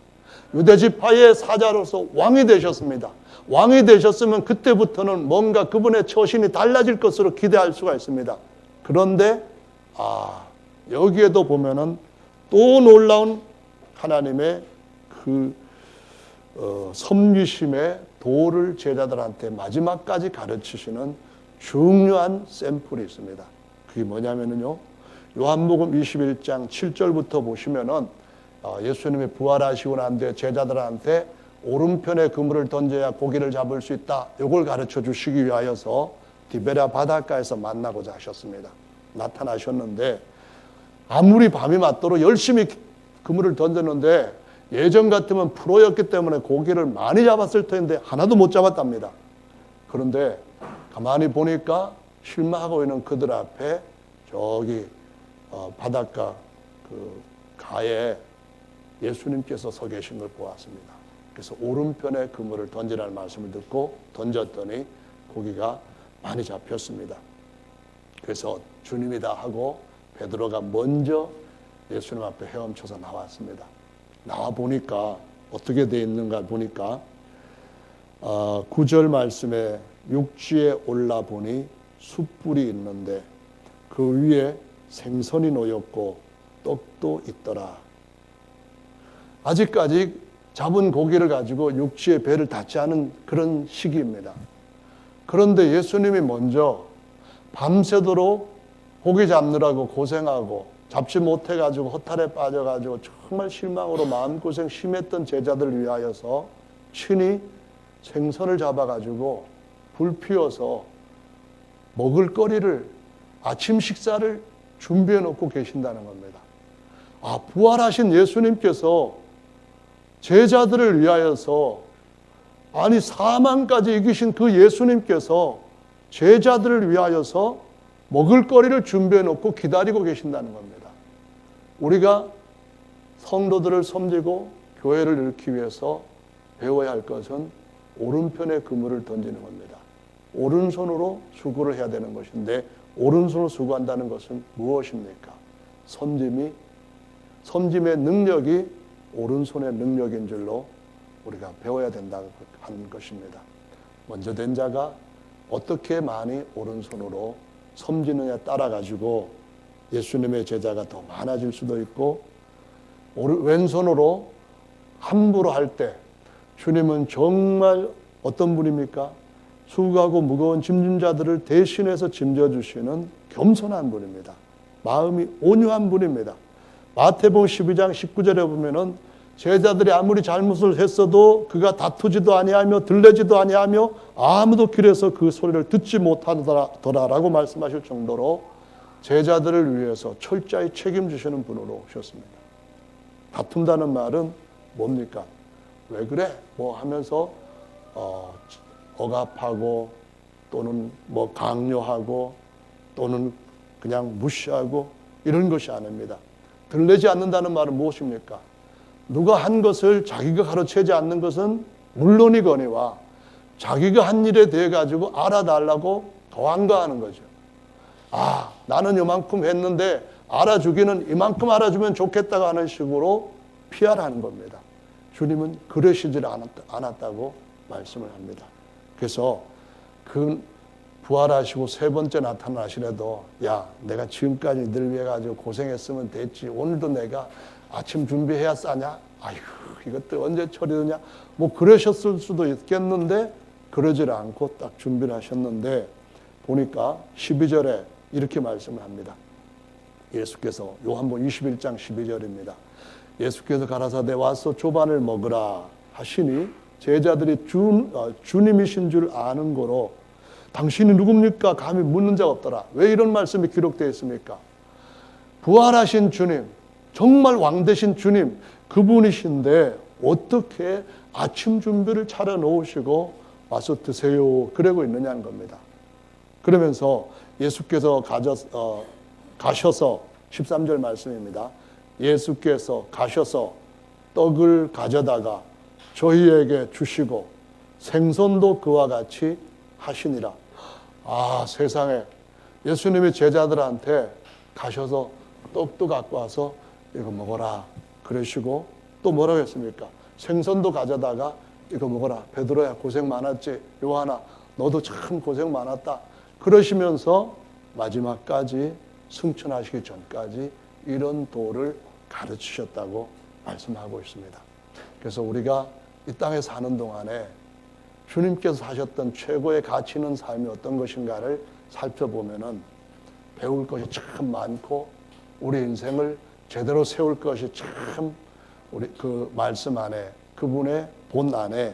유대지파의 사자로서 왕이 되셨습니다. 왕이 되셨으면 그때부터는 뭔가 그분의 처신이 달라질 것으로 기대할 수가 있습니다. 그런데 여기에도 보면은 또 놀라운 하나님의 그 섬기심의 도를 제자들한테 마지막까지 가르치시는 중요한 샘플이 있습니다. 그게 뭐냐면요, 요한복음 21장 7절부터 보시면은 예수님이 부활하시고 난 뒤에 제자들한테 오른편에 그물을 던져야 고기를 잡을 수 있다. 이걸 가르쳐 주시기 위하여서 디베랴 바닷가에서 만나고자 하셨습니다. 나타나셨는데 아무리 밤이 맞도록 열심히 그물을 던졌는데 예전 같으면 프로였기 때문에 고기를 많이 잡았을 텐데 하나도 못 잡았답니다. 그런데 가만히 보니까 실망하고 있는 그들 앞에 저기 바닷가 그 가에 예수님께서 서 계신 걸 보았습니다. 그래서 오른편에 그물을 던지라는 말씀을 듣고 던졌더니 고기가 많이 잡혔습니다. 그래서 주님이다 하고 베드로가 먼저 예수님 앞에 헤엄쳐서 나왔습니다. 나와 보니까 어떻게 되어 있는가 보니까 9절 말씀에 육지에 올라보니 숯불이 있는데 그 위에 생선이 놓였고 떡도 있더라. 아직까지 잡은 고기를 가지고 육지에 배를 닿지 않은 그런 시기입니다. 그런데 예수님이 먼저 밤새도록 고기 잡느라고 고생하고 잡지 못해가지고 허탈에 빠져가지고 정말 실망으로 마음고생 심했던 제자들을 위하여서 친히 생선을 잡아가지고 불 피워서 먹을거리를 아침 식사를 준비해 놓고 계신다는 겁니다. 부활하신 예수님께서 제자들을 위하여서 사망까지 이기신 그 예수님께서 제자들을 위하여서 먹을거리를 준비해 놓고 기다리고 계신다는 겁니다. 우리가 성도들을 섬기고 교회를 일으키기 위해서 배워야 할 것은 오른편에 그물을 던지는 겁니다. 오른손으로 수고를 해야 되는 것인데 오른손으로 수고한다는 것은 무엇입니까? 섬김의 능력이 오른손의 능력인 줄로 우리가 배워야 된다고 하는 것입니다. 먼저 된 자가 어떻게 많이 오른손으로 섬기느냐에 따라 가지고 예수님의 제자가 더 많아질 수도 있고, 왼손으로 함부로 할 때 주님은 정말 어떤 분입니까? 수고하고 무거운 짐진 자들을 대신해서 짐져주시는 겸손한 분입니다. 마음이 온유한 분입니다. 마태복음 12장 19절에 보면은 제자들이 아무리 잘못을 했어도 그가 다투지도 아니하며 들레지도 아니하며 아무도 길에서 그 소리를 듣지 못하더라라고 말씀하실 정도로 제자들을 위해서 철저히 책임지시는 분으로 오셨습니다. 다툰다는 말은 뭡니까? 왜 그래? 뭐 하면서 억압하고 또는 뭐 강요하고 또는 그냥 무시하고 이런 것이 아닙니다. 들레지 않는다는 말은 무엇입니까? 누가 한 것을 자기가 가르치지 않는 것은 물론이거니와 자기가 한 일에 대해 가지고 알아달라고 더 한가하는 거죠. 아, 나는 이만큼 했는데 알아주기는 이만큼 알아주면 좋겠다고 하는 식으로 피하라는 겁니다. 주님은 그러시질 않았다고 말씀을 합니다. 그래서 그 부활하시고 세 번째 나타나시래도 야, 내가 지금까지 늘 위해 가지고 고생했으면 됐지. 오늘도 내가 아침 준비해야 싸냐? 아휴, 이것도 언제 처리되냐? 뭐 그러셨을 수도 있겠는데 그러질 않고 딱 준비를 하셨는데 보니까 12절에 이렇게 말씀을 합니다. 예수께서 요한복음 21장 12절입니다. 예수께서 가라사대 와서 조반을 먹으라 하시니 제자들이 주님이신 줄 아는 거로 당신이 누굽니까? 감히 묻는 자가 없더라. 왜 이런 말씀이 기록되어 있습니까? 부활하신 주님, 정말 왕되신 주님, 그분이신데 어떻게 아침 준비를 차려 놓으시고 와서 드세요 그러고 있느냐는 겁니다. 그러면서 예수께서 가셔서 13절 말씀입니다. 예수께서 가셔서 떡을 가져다가 저희에게 주시고 생선도 그와 같이 하시니라. 아, 세상에 예수님이 제자들한테 가셔서 떡도 갖고 와서 이거 먹어라 그러시고 또 뭐라고 했습니까? 생선도 가져다가 이거 먹어라. 베드로야 고생 많았지. 요한아 너도 참 고생 많았다. 그러시면서 마지막까지 승천하시기 전까지 이런 도를 가르치셨다고 말씀하고 있습니다. 그래서 우리가 이 땅에 사는 동안에 주님께서 하셨던 최고의 가치 있는 삶이 어떤 것인가를 살펴보면은 배울 것이 참 많고 우리 인생을 제대로 세울 것이 참 우리 그 말씀 안에 그분의 본 안에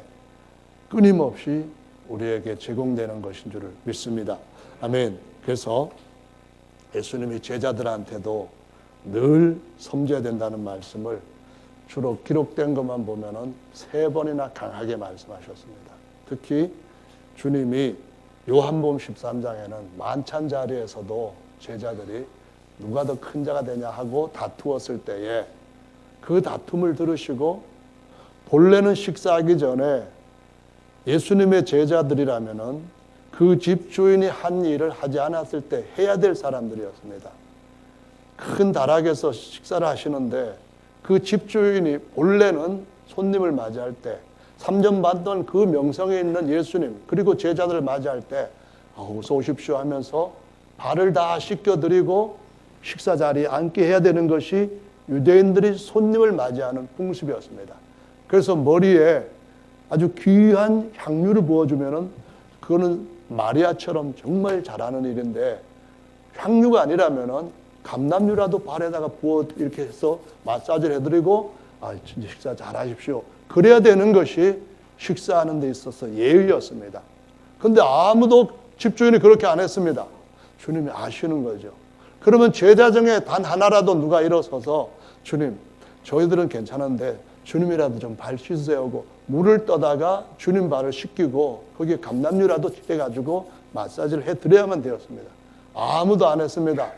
끊임없이 우리에게 제공되는 것인 줄을 믿습니다. 아멘. 그래서 예수님이 제자들한테도 늘 섬겨야 된다는 말씀을 주로 기록된 것만 보면은 3번이나 강하게 말씀하셨습니다. 특히 주님이 요한복음 13장에는 만찬 자리에서도 제자들이 누가 더 큰 자가 되냐 하고 다투었을 때에 그 다툼을 들으시고 본래는 식사하기 전에 예수님의 제자들이라면은 그 집주인이 한 일을 하지 않았을 때 해야 될 사람들이었습니다. 큰 다락에서 식사를 하시는데 그 집주인이 본래는 손님을 맞이할 때 3년 반 동안 그 명성에 있는 예수님 그리고 제자들을 맞이할 때 어서 오십시오 하면서 발을 다 씻겨드리고 식사 자리에 앉게 해야 되는 것이 유대인들이 손님을 맞이하는 풍습이었습니다. 그래서 머리에 아주 귀한 향유를 부어주면은 그거는 마리아처럼 정말 잘하는 일인데 향유가 아니라면은 감람유라도 발에다가 부어 이렇게 해서 마사지를 해드리고 식사 잘하십시오. 그래야 되는 것이 식사하는 데 있어서 예의였습니다. 그런데 아무도 집주인이 그렇게 안 했습니다. 주님이 아시는 거죠. 그러면 제자 중에 단 하나라도 누가 일어서서 주님 저희들은 괜찮은데 주님이라도 좀 발 씻으세요 하고 물을 떠다가 주님 발을 씻기고 거기에 감람유라도 해가지고 마사지를 해드려야만 되었습니다. 아무도 안 했습니다.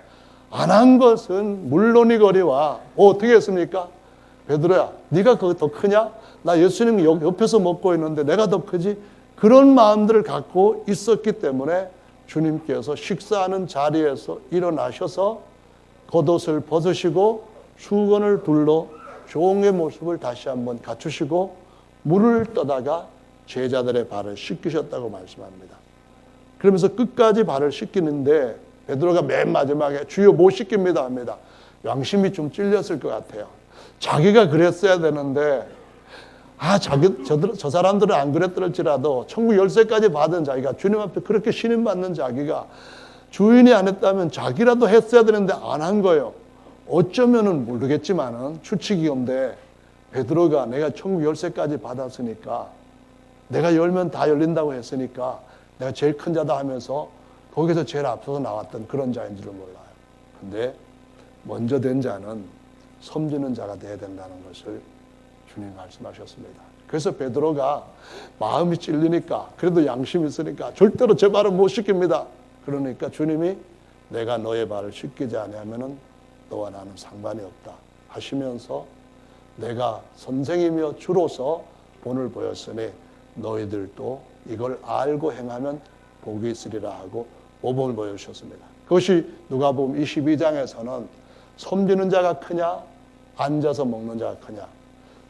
안 한 것은 물론이거리와 어떻게 했습니까? 베드로야 네가 그거 더 크냐? 나 예수님 옆에서 먹고 있는데 내가 더 크지? 그런 마음들을 갖고 있었기 때문에 주님께서 식사하는 자리에서 일어나셔서 겉옷을 벗으시고 수건을 둘러 종의 모습을 다시 한번 갖추시고 물을 떠다가 제자들의 발을 씻기셨다고 말씀합니다. 그러면서 끝까지 발을 씻기는데 베드로가 맨 마지막에 주여 못 씻깁니다 합니다. 양심이 좀 찔렸을 것 같아요. 자기가 그랬어야 되는데 저 사람들은 안 그랬더라도 천국 열쇠까지 받은 자기가 주님 앞에 그렇게 신임받는 자기가 주인이 안 했다면 자기라도 했어야 되는데 안 한 거예요. 어쩌면은 모르겠지만은 추측이건데 베드로가 내가 천국 열쇠까지 받았으니까 내가 열면 다 열린다고 했으니까 내가 제일 큰 자다 하면서 거기서 제일 앞서서 나왔던 그런 자인 줄은 몰라요. 근데 먼저 된 자는 섬기는 자가 돼야 된다는 것을 주님이 말씀하셨습니다. 그래서 베드로가 마음이 찔리니까 그래도 양심이 있으니까 절대로 제 발을 못 씻깁니다. 그러니까 주님이 내가 너의 발을 씻기지 아니하면은 너와 나는 상관이 없다 하시면서 내가 선생이며 주로서 본을 보였으니 너희들도 이걸 알고 행하면 복이 있으리라 하고 모범을 보여주셨습니다. 그것이 누가복음 22장에서는 섬기는 자가 크냐 앉아서 먹는 자가 크냐,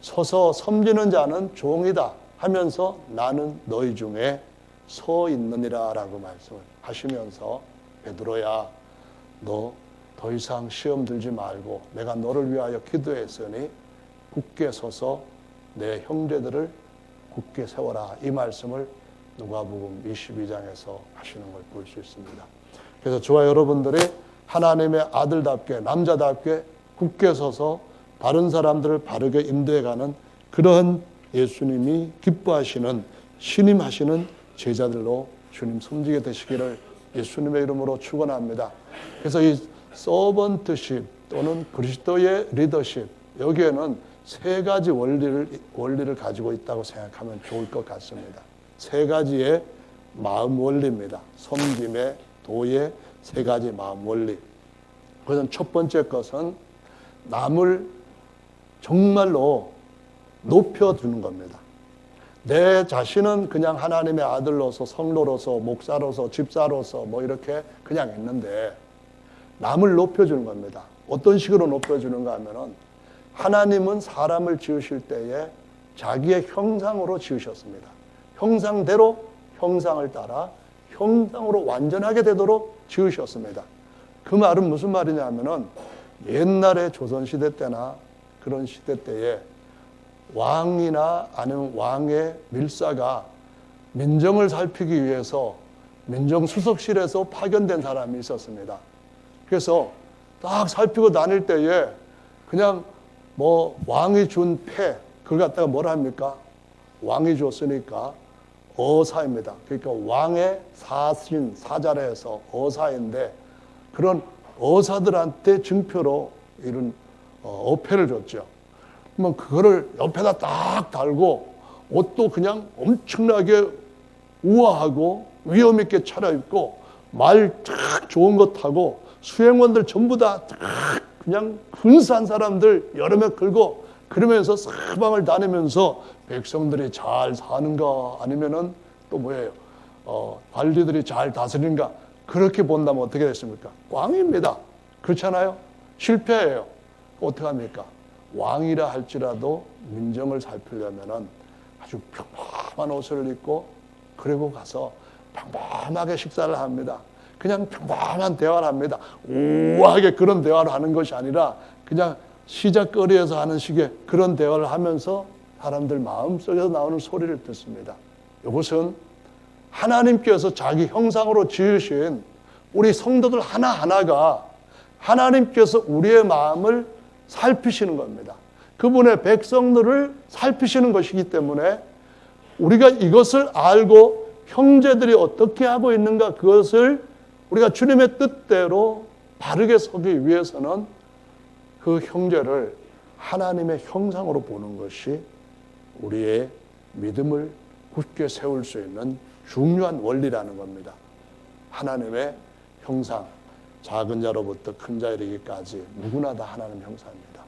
서서 섬기는 자는 종이다 하면서 나는 너희 중에 서 있느니라 라고 말씀을 하시면서 베드로야 너 더 이상 시험 들지 말고 내가 너를 위하여 기도했으니 굳게 서서 내 형제들을 굳게 세워라, 이 말씀을 누가복음 22장에서 하시는 걸 볼 수 있습니다. 그래서 저와 여러분들이 하나님의 아들답게 남자답게 굳게 서서 바른 사람들을 바르게 인도해가는 그러한 예수님이 기뻐하시는 신임하시는 제자들로 주님 섬기게 되시기를 예수님의 이름으로 축원합니다. 그래서 이 서번트십 또는 그리스도의 리더십, 여기에는 세 가지 원리를 가지고 있다고 생각하면 좋을 것 같습니다. 세 가지의 마음 원리입니다. 섬김의 도의 세 가지 마음 원리. 그것은 첫 번째 것은 남을 정말로 높여주는 겁니다. 내 자신은 그냥 하나님의 아들로서, 성도로서, 목사로서, 집사로서 뭐 이렇게 그냥 있는데 남을 높여주는 겁니다. 어떤 식으로 높여주는가 하면은 하나님은 사람을 지으실 때에 자기의 형상으로 지으셨습니다. 형상대로 형상을 따라 형상으로 완전하게 되도록 지으셨습니다. 그 말은 무슨 말이냐 하면은 옛날에 조선시대 때나 그런 시대 때에 왕이나 아니면 왕의 밀사가 민정을 살피기 위해서 민정수석실에서 파견된 사람이 있었습니다. 그래서 딱 살피고 다닐 때에 그냥 뭐 왕이 준 패, 그걸 갖다가 뭐라 합니까? 왕이 줬으니까 어사입니다. 그러니까 왕의 사신, 사자라 해서 어사인데 그런 어사들한테 증표로 이런 어패를 줬죠. 그러면 그거를 옆에다 딱 달고 옷도 그냥 엄청나게 우아하고 위험 있게 차려입고 말 딱 좋은 거 타고 수행원들 전부 다 그냥 근사한 사람들 여러 명 끌고 그러면서 사방을 다니면서 백성들이 잘 사는가 아니면은 또 뭐예요? 관리들이 잘 다스리는가 그렇게 본다면 어떻게 됐습니까? 꽝입니다. 그렇잖아요? 실패예요. 어떻게 합니까? 왕이라 할지라도 민정을 살피려면은 아주 평범한 옷을 입고 그리고 가서 평범하게 식사를 합니다. 그냥 평범한 대화를 합니다. 우아하게 그런 대화를 하는 것이 아니라 그냥 시작거리에서 하는 식의 그런 대화를 하면서 사람들 마음속에서 나오는 소리를 듣습니다. 이것은 하나님께서 자기 형상으로 지으신 우리 성도들 하나하나가 하나님께서 우리의 마음을 살피시는 겁니다. 그분의 백성들을 살피시는 것이기 때문에 우리가 이것을 알고 형제들이 어떻게 하고 있는가 그것을 우리가 주님의 뜻대로 바르게 서기 위해서는 그 형제를 하나님의 형상으로 보는 것이 우리의 믿음을 굳게 세울 수 있는 중요한 원리라는 겁니다. 하나님의 형상, 작은 자로부터 큰 자 이르기까지 누구나 다 하나님 형상입니다.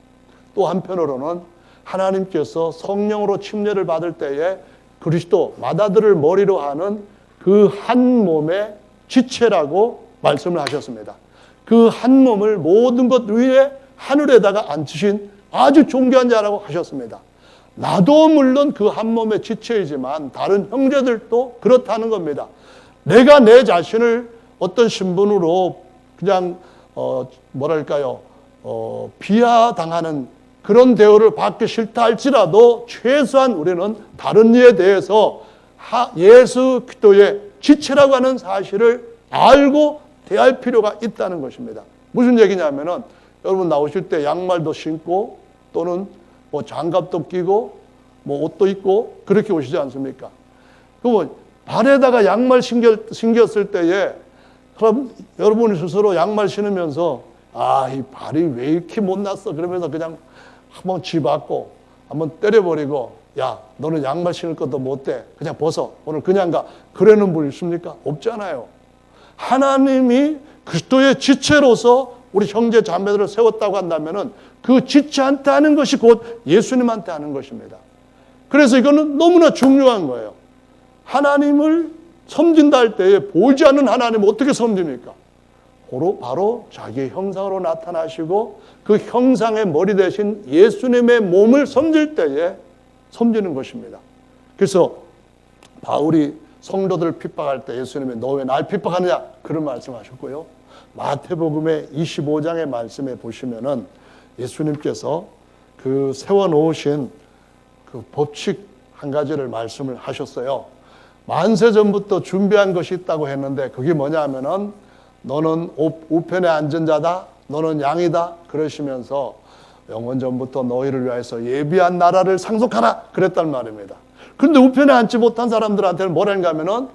또 한편으로는 하나님께서 성령으로 침례를 받을 때에 그리스도 마다들을 머리로 하는 그 한 몸의 지체라고 말씀을 하셨습니다. 그 한 몸을 모든 것 위에 하늘에다가 앉히신 아주 존귀한 자라고 하셨습니다. 나도 물론 그 한 몸의 지체이지만 다른 형제들도 그렇다는 겁니다. 내가 내 자신을 어떤 신분으로 그냥 뭐랄까요 비하당하는 그런 대우를 받기 싫다 할지라도 최소한 우리는 다른 이에 대해서 예수 그리스도의 지체라고 하는 사실을 알고 대할 필요가 있다는 것입니다. 무슨 얘기냐면은 여러분 나오실 때 양말도 신고 또는 뭐 장갑도 끼고 뭐 옷도 입고 그렇게 오시지 않습니까? 그러면 발에다가 양말 신겼을 때에 그럼 여러분이 스스로 양말 신으면서 이 발이 왜 이렇게 못났어? 그러면서 그냥 한번 쥐받고 한번 때려버리고 야 너는 양말 신을 것도 못돼 그냥 벗어 오늘 그냥 가 그러는 분 있습니까? 없잖아요. 하나님이 그리스도의 지체로서 우리 형제 자매들을 세웠다고 한다면은 그 지체한테 하는 것이 곧 예수님한테 하는 것입니다. 그래서 이거는 너무나 중요한 거예요. 하나님을 섬긴다 할 때에 보이지 않는 하나님을 어떻게 섬깁니까? 바로 자기의 형상으로 나타나시고 그 형상의 머리 대신 예수님의 몸을 섬길 때에 섬기는 것입니다. 그래서 바울이 성도들을 핍박할 때 예수님이 너 왜 날 핍박하느냐 그런 말씀하셨고요. 마태복음의 25장의 말씀에 보시면은 예수님께서 그 세워놓으신 그 법칙 한 가지를 말씀을 하셨어요. 만세 전부터 준비한 것이 있다고 했는데 그게 뭐냐 하면은 너는 우편에 앉은 자다, 너는 양이다 그러시면서 영원 전부터 너희를 위하여서 예비한 나라를 상속하라 그랬단 말입니다. 그런데 우편에 앉지 못한 사람들한테는 뭐라는가 하면은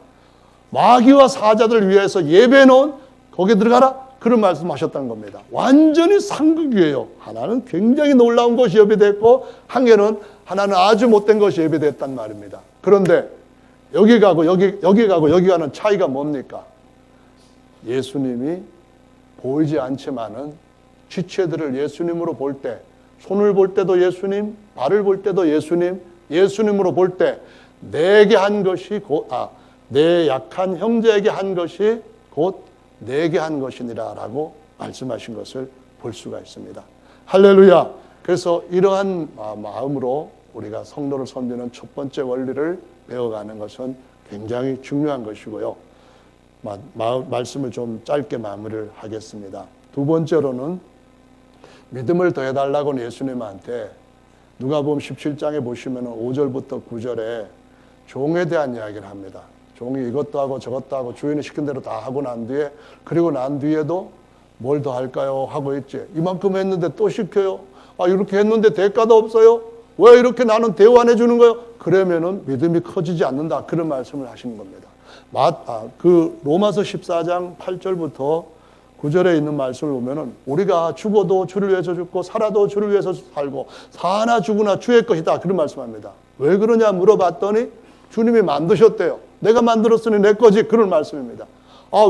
마귀와 사자들을 위해서 예배해놓은 거기에 들어가라 그런 말씀하셨다는 겁니다. 완전히 상극이에요. 하나는 굉장히 놀라운 것이 예배됐고 하나는 아주 못된 것이 예배됐단 말입니다. 그런데 여기 가고 여기 가는 차이가 뭡니까? 예수님이 보이지 않지만은 지체들을 예수님으로 볼 때, 손을 볼 때도 예수님, 발을 볼 때도 예수님으로 볼 때 내게 한 것이 내 약한 형제에게 한 것이 곧 내게 한 것이니라 라고 말씀하신 것을 볼 수가 있습니다. 할렐루야. 그래서 이러한 마음으로 우리가 성도를 섬기는 첫 번째 원리를 배워가는 것은 굉장히 중요한 것이고요. 말씀을 좀 짧게 마무리를 하겠습니다. 두 번째로는 믿음을 더해달라고는 예수님한테 누가복음 17장에 보시면 5절부터 9절에 종에 대한 이야기를 합니다. 종이 이것도 하고 저것도 하고 주인이 시킨 대로 다 하고 난 뒤에 그리고 난 뒤에도 뭘 더 할까요? 하고 있지. 이만큼 했는데 또 시켜요. 이렇게 했는데 대가도 없어요. 왜 이렇게 나는 대우 안 해주는 거예요? 그러면은 믿음이 커지지 않는다. 그런 말씀을 하시는 겁니다. 그 로마서 14장 8절부터 9절에 있는 말씀을 보면은 우리가 죽어도 주를 위해서 죽고 살아도 주를 위해서 살고 사나 죽으나 주의 것이다. 그런 말씀합니다. 왜 그러냐 물어봤더니 주님이 만드셨대요. 내가 만들었으니 내 거지. 그런 말씀입니다.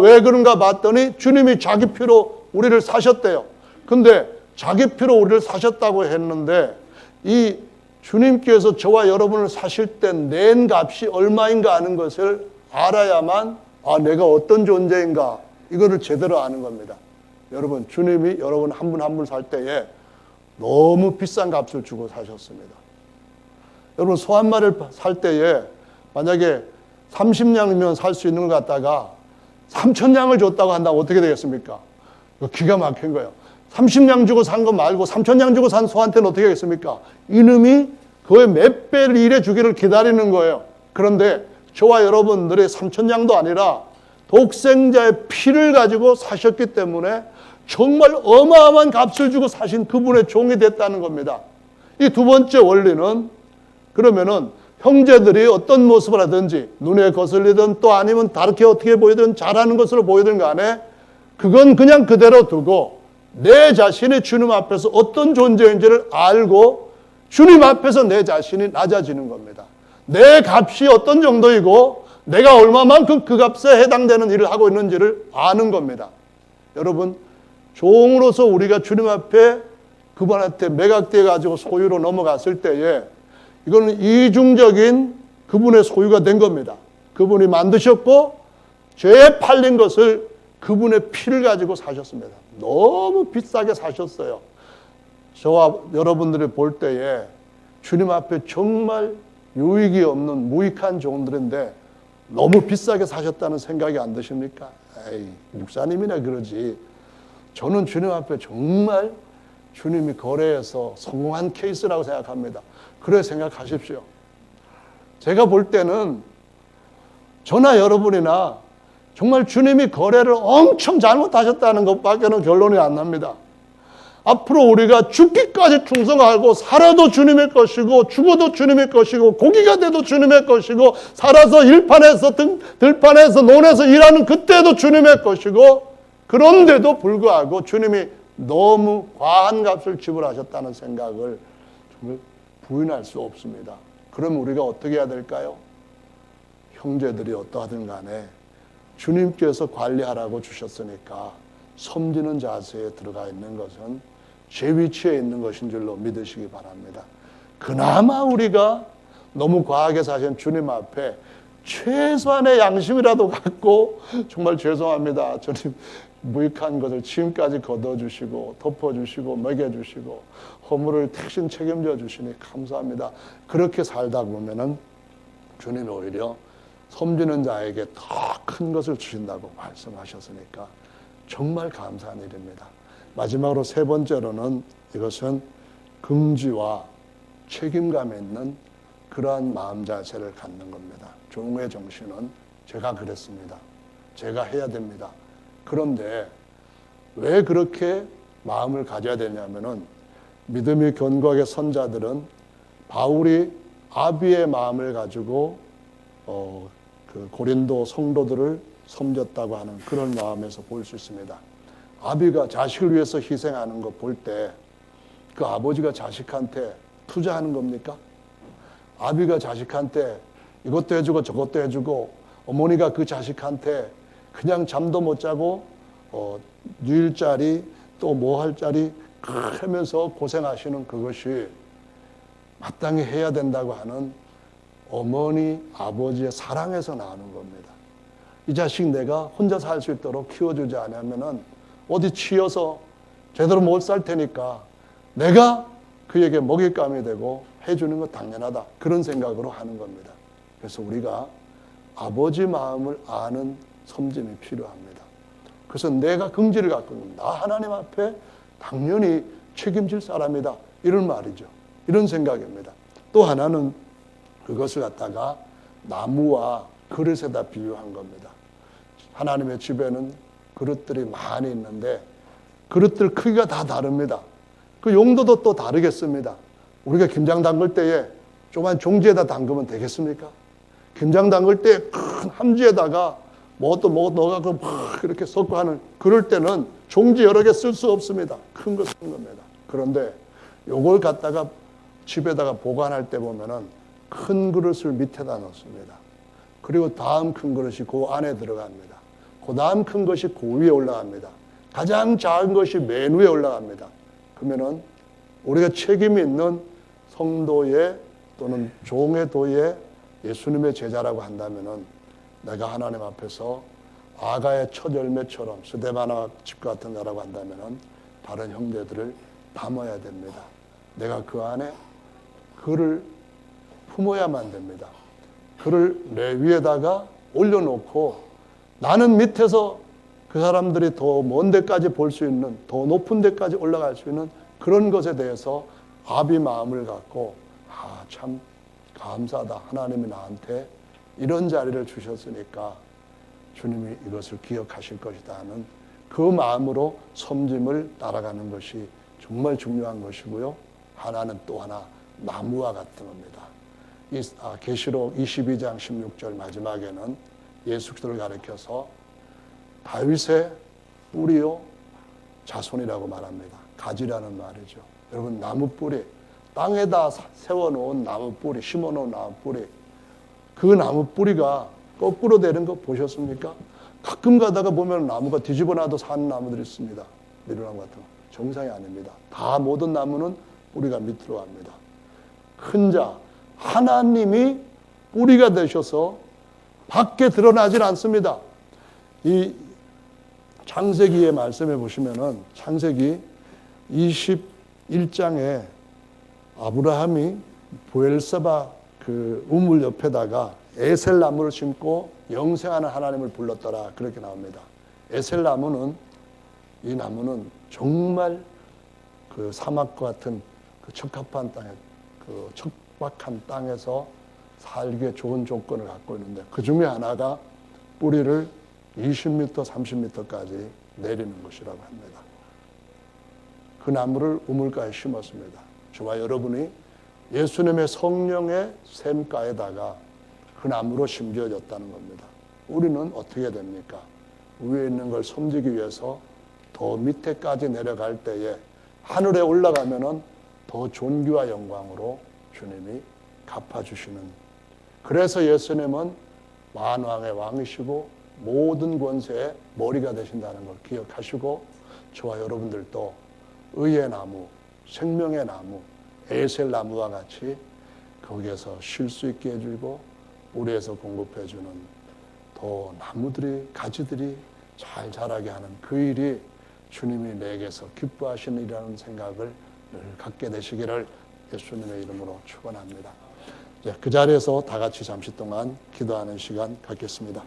왜 그런가 봤더니 주님이 자기 피로 우리를 사셨대요. 근데 자기 피로 우리를 사셨다고 했는데 이 주님께서 저와 여러분을 사실 때 낸 값이 얼마인가 하는 것을 알아야만 내가 어떤 존재인가 이거를 제대로 아는 겁니다. 여러분 주님이 여러분 한 분 한 분 살 때에 너무 비싼 값을 주고 사셨습니다. 여러분 소 한 마리를 살 때에 만약에 30냥이면 살 수 있는 것 같다가 3,000냥을 줬다고 한다면 어떻게 되겠습니까? 기가 막힌 거예요. 30냥 주고 산 거 말고 3,000냥 주고 산 소한테는 어떻게 하겠습니까? 이놈이 그의 몇 배를 일해 주기를 기다리는 거예요. 그런데 저와 여러분들의 3,000냥도 아니라 독생자의 피를 가지고 사셨기 때문에 정말 어마어마한 값을 주고 사신 그분의 종이 됐다는 겁니다. 이 두 번째 원리는 그러면은 형제들이 어떤 모습을 하든지 눈에 거슬리든 또 아니면 다르게 어떻게 보이든 잘하는 것으로 보이든 간에 그건 그냥 그대로 두고 내 자신이 주님 앞에서 어떤 존재인지를 알고 주님 앞에서 내 자신이 낮아지는 겁니다. 내 값이 어떤 정도이고 내가 얼마만큼 그 값에 해당되는 일을 하고 있는지를 아는 겁니다. 여러분 종으로서 우리가 주님 앞에 그분한테 매각되어 가지고 소유로 넘어갔을 때에 이거는 이중적인 그분의 소유가 된 겁니다. 그분이 만드셨고 죄에 팔린 것을 그분의 피를 가지고 사셨습니다. 너무 비싸게 사셨어요. 저와 여러분들이 볼 때에 주님 앞에 정말 유익이 없는 무익한 종들인데 너무 비싸게 사셨다는 생각이 안 드십니까? 목사님이나 그러지. 저는 주님 앞에 정말 주님이 거래해서 성공한 케이스라고 생각합니다. 그래 생각하십시오. 제가 볼 때는 저나 여러분이나 정말 주님이 거래를 엄청 잘못하셨다는 것밖에는 결론이 안 납니다. 앞으로 우리가 죽기까지 충성하고 살아도 주님의 것이고 죽어도 주님의 것이고 고기가 돼도 주님의 것이고 살아서 일판에서 들판에서 논에서 일하는 그때도 주님의 것이고 그런데도 불구하고 주님이 너무 과한 값을 지불하셨다는 생각을 정말 부인할 수 없습니다. 그럼 우리가 어떻게 해야 될까요? 형제들이 어떠하든 간에 주님께서 관리하라고 주셨으니까 섬기는 자세에 들어가 있는 것은 제 위치에 있는 것인 줄로 믿으시기 바랍니다. 그나마 우리가 너무 과하게 사신 주님 앞에 최소한의 양심이라도 갖고 정말 죄송합니다. 주님 무익한 것을 지금까지 걷어주시고 덮어주시고 먹여주시고 허물을 대신 책임져 주시니 감사합니다. 그렇게 살다 보면은 주님이 오히려 섬기는 자에게 더 큰 것을 주신다고 말씀하셨으니까 정말 감사한 일입니다. 마지막으로 세 번째로는 이것은 긍지와 책임감 있는 그러한 마음 자세를 갖는 겁니다. 종의 정신은 제가 그랬습니다. 제가 해야 됩니다. 그런데 왜 그렇게 마음을 가져야 되냐면은 믿음이 견고하게 선자들은 바울이 아비의 마음을 가지고 그 고린도 성도들을 섬겼다고 하는 그런 마음에서 볼 수 있습니다. 아비가 자식을 위해서 희생하는 거 볼 때 그 아버지가 자식한테 투자하는 겁니까? 아비가 자식한테 이것도 해주고 저것도 해주고 어머니가 그 자식한테 그냥 잠도 못 자고 누일 자리 또 뭐 할 자리 하면서 고생하시는 그것이 마땅히 해야 된다고 하는 어머니, 아버지의 사랑에서 나오는 겁니다. 이 자식 내가 혼자 살 수 있도록 키워주지 않으면은 어디 치여서 제대로 못 살 테니까 내가 그에게 먹잇감이 되고 해주는 거 당연하다. 그런 생각으로 하는 겁니다. 그래서 우리가 아버지 마음을 아는 섬김이 필요합니다. 그래서 내가 긍지를 갖고 있는 나 하나님 앞에 당연히 책임질 사람이다. 이런 말이죠. 이런 생각입니다. 또 하나는 그것을 갖다가 나무와 그릇에다 비유한 겁니다. 하나님의 집에는 그릇들이 많이 있는데 그릇들 크기가 다 다릅니다. 그 용도도 또 다르겠습니다. 우리가 김장 담글 때에 조그만 종지에다 담그면 되겠습니까? 김장 담글 때 큰 함지에다가 뭐 넣어가지고 막 이렇게 섞고 하는 그럴 때는 종지 여러 개 쓸 수 없습니다. 큰 거 쓰는 겁니다. 그런데 요걸 갖다가 집에다가 보관할 때 보면은 큰 그릇을 밑에다 넣습니다. 그리고 다음 큰 그릇이 그 안에 들어갑니다. 그 다음 큰 것이 그 위에 올라갑니다. 가장 작은 것이 맨 위에 올라갑니다. 그러면은 우리가 책임 있는 성도의 또는 종의 도의 예수님의 제자라고 한다면은 내가 하나님 앞에서 아가의 첫 열매처럼 스데바나 집 같은 자라고 한다면은 다른 형제들을 담아야 됩니다. 내가 그 안에 그를 품어야만 됩니다. 그를 내 위에다가 올려놓고 나는 밑에서 그 사람들이 더 먼 데까지 볼 수 있는 더 높은 데까지 올라갈 수 있는 그런 것에 대해서 아비 마음을 갖고 참 감사하다. 하나님이 나한테 이런 자리를 주셨으니까 주님이 이것을 기억하실 것이다 하는 그 마음으로 섬김을 따라가는 것이 정말 중요한 것이고요. 하나는 또 하나 나무와 같은 겁니다. 계시록 22장 16절 마지막에는 예수 그리스도를 가리켜서 다윗의 뿌리요 자손이라고 말합니다. 가지라는 말이죠. 여러분 나무 뿌리, 땅에다 세워놓은 나무 뿌리, 심어놓은 나무 뿌리, 그 나무 뿌리가 거꾸로 되는 거 보셨습니까? 가끔 가다가 보면 나무가 뒤집어 놔도 사는 나무들이 있습니다. 미루나무 같은 거. 정상이 아닙니다. 다 모든 나무는 뿌리가 밑으로 갑니다. 큰 자, 하나님이 뿌리가 되셔서 밖에 드러나질 않습니다. 이 창세기의 말씀에 보시면은 창세기 21장에 아브라함이 브엘세바 그 우물 옆에다가 에셀나무를 심고 영생하는 하나님을 불렀더라 그렇게 나옵니다. 에셀나무는 이 나무는 정말 그 사막과 같은 그 적합한 땅에 그 척박한 땅에서 살기에 좋은 조건을 갖고 있는데 그 중에 하나가 뿌리를 20m, 30m까지 내리는 것이라고 합니다. 그 나무를 우물가에 심었습니다. 저와 여러분이 예수님의 성령의 샘가에다가 그 나무로 심겨졌다는 겁니다. 우리는 어떻게 됩니까? 위에 있는 걸 섬기기 위해서 더 밑에까지 내려갈 때에 하늘에 올라가면은 더 존귀와 영광으로 주님이 갚아주시는. 그래서 예수님은 만왕의 왕이시고 모든 권세의 머리가 되신다는 걸 기억하시고 저와 여러분들도 의의 나무, 생명의 나무, 에셀 나무와 같이 거기에서 쉴 수 있게 해주고 우리에서 공급해주는 또 나무들이, 가지들이 잘 자라게 하는 그 일이 주님이 내게서 기뻐하시는 일이라는 생각을 늘 갖게 되시기를 예수님의 이름으로 축원합니다. 그 자리에서 다 같이 잠시 동안 기도하는 시간 갖겠습니다.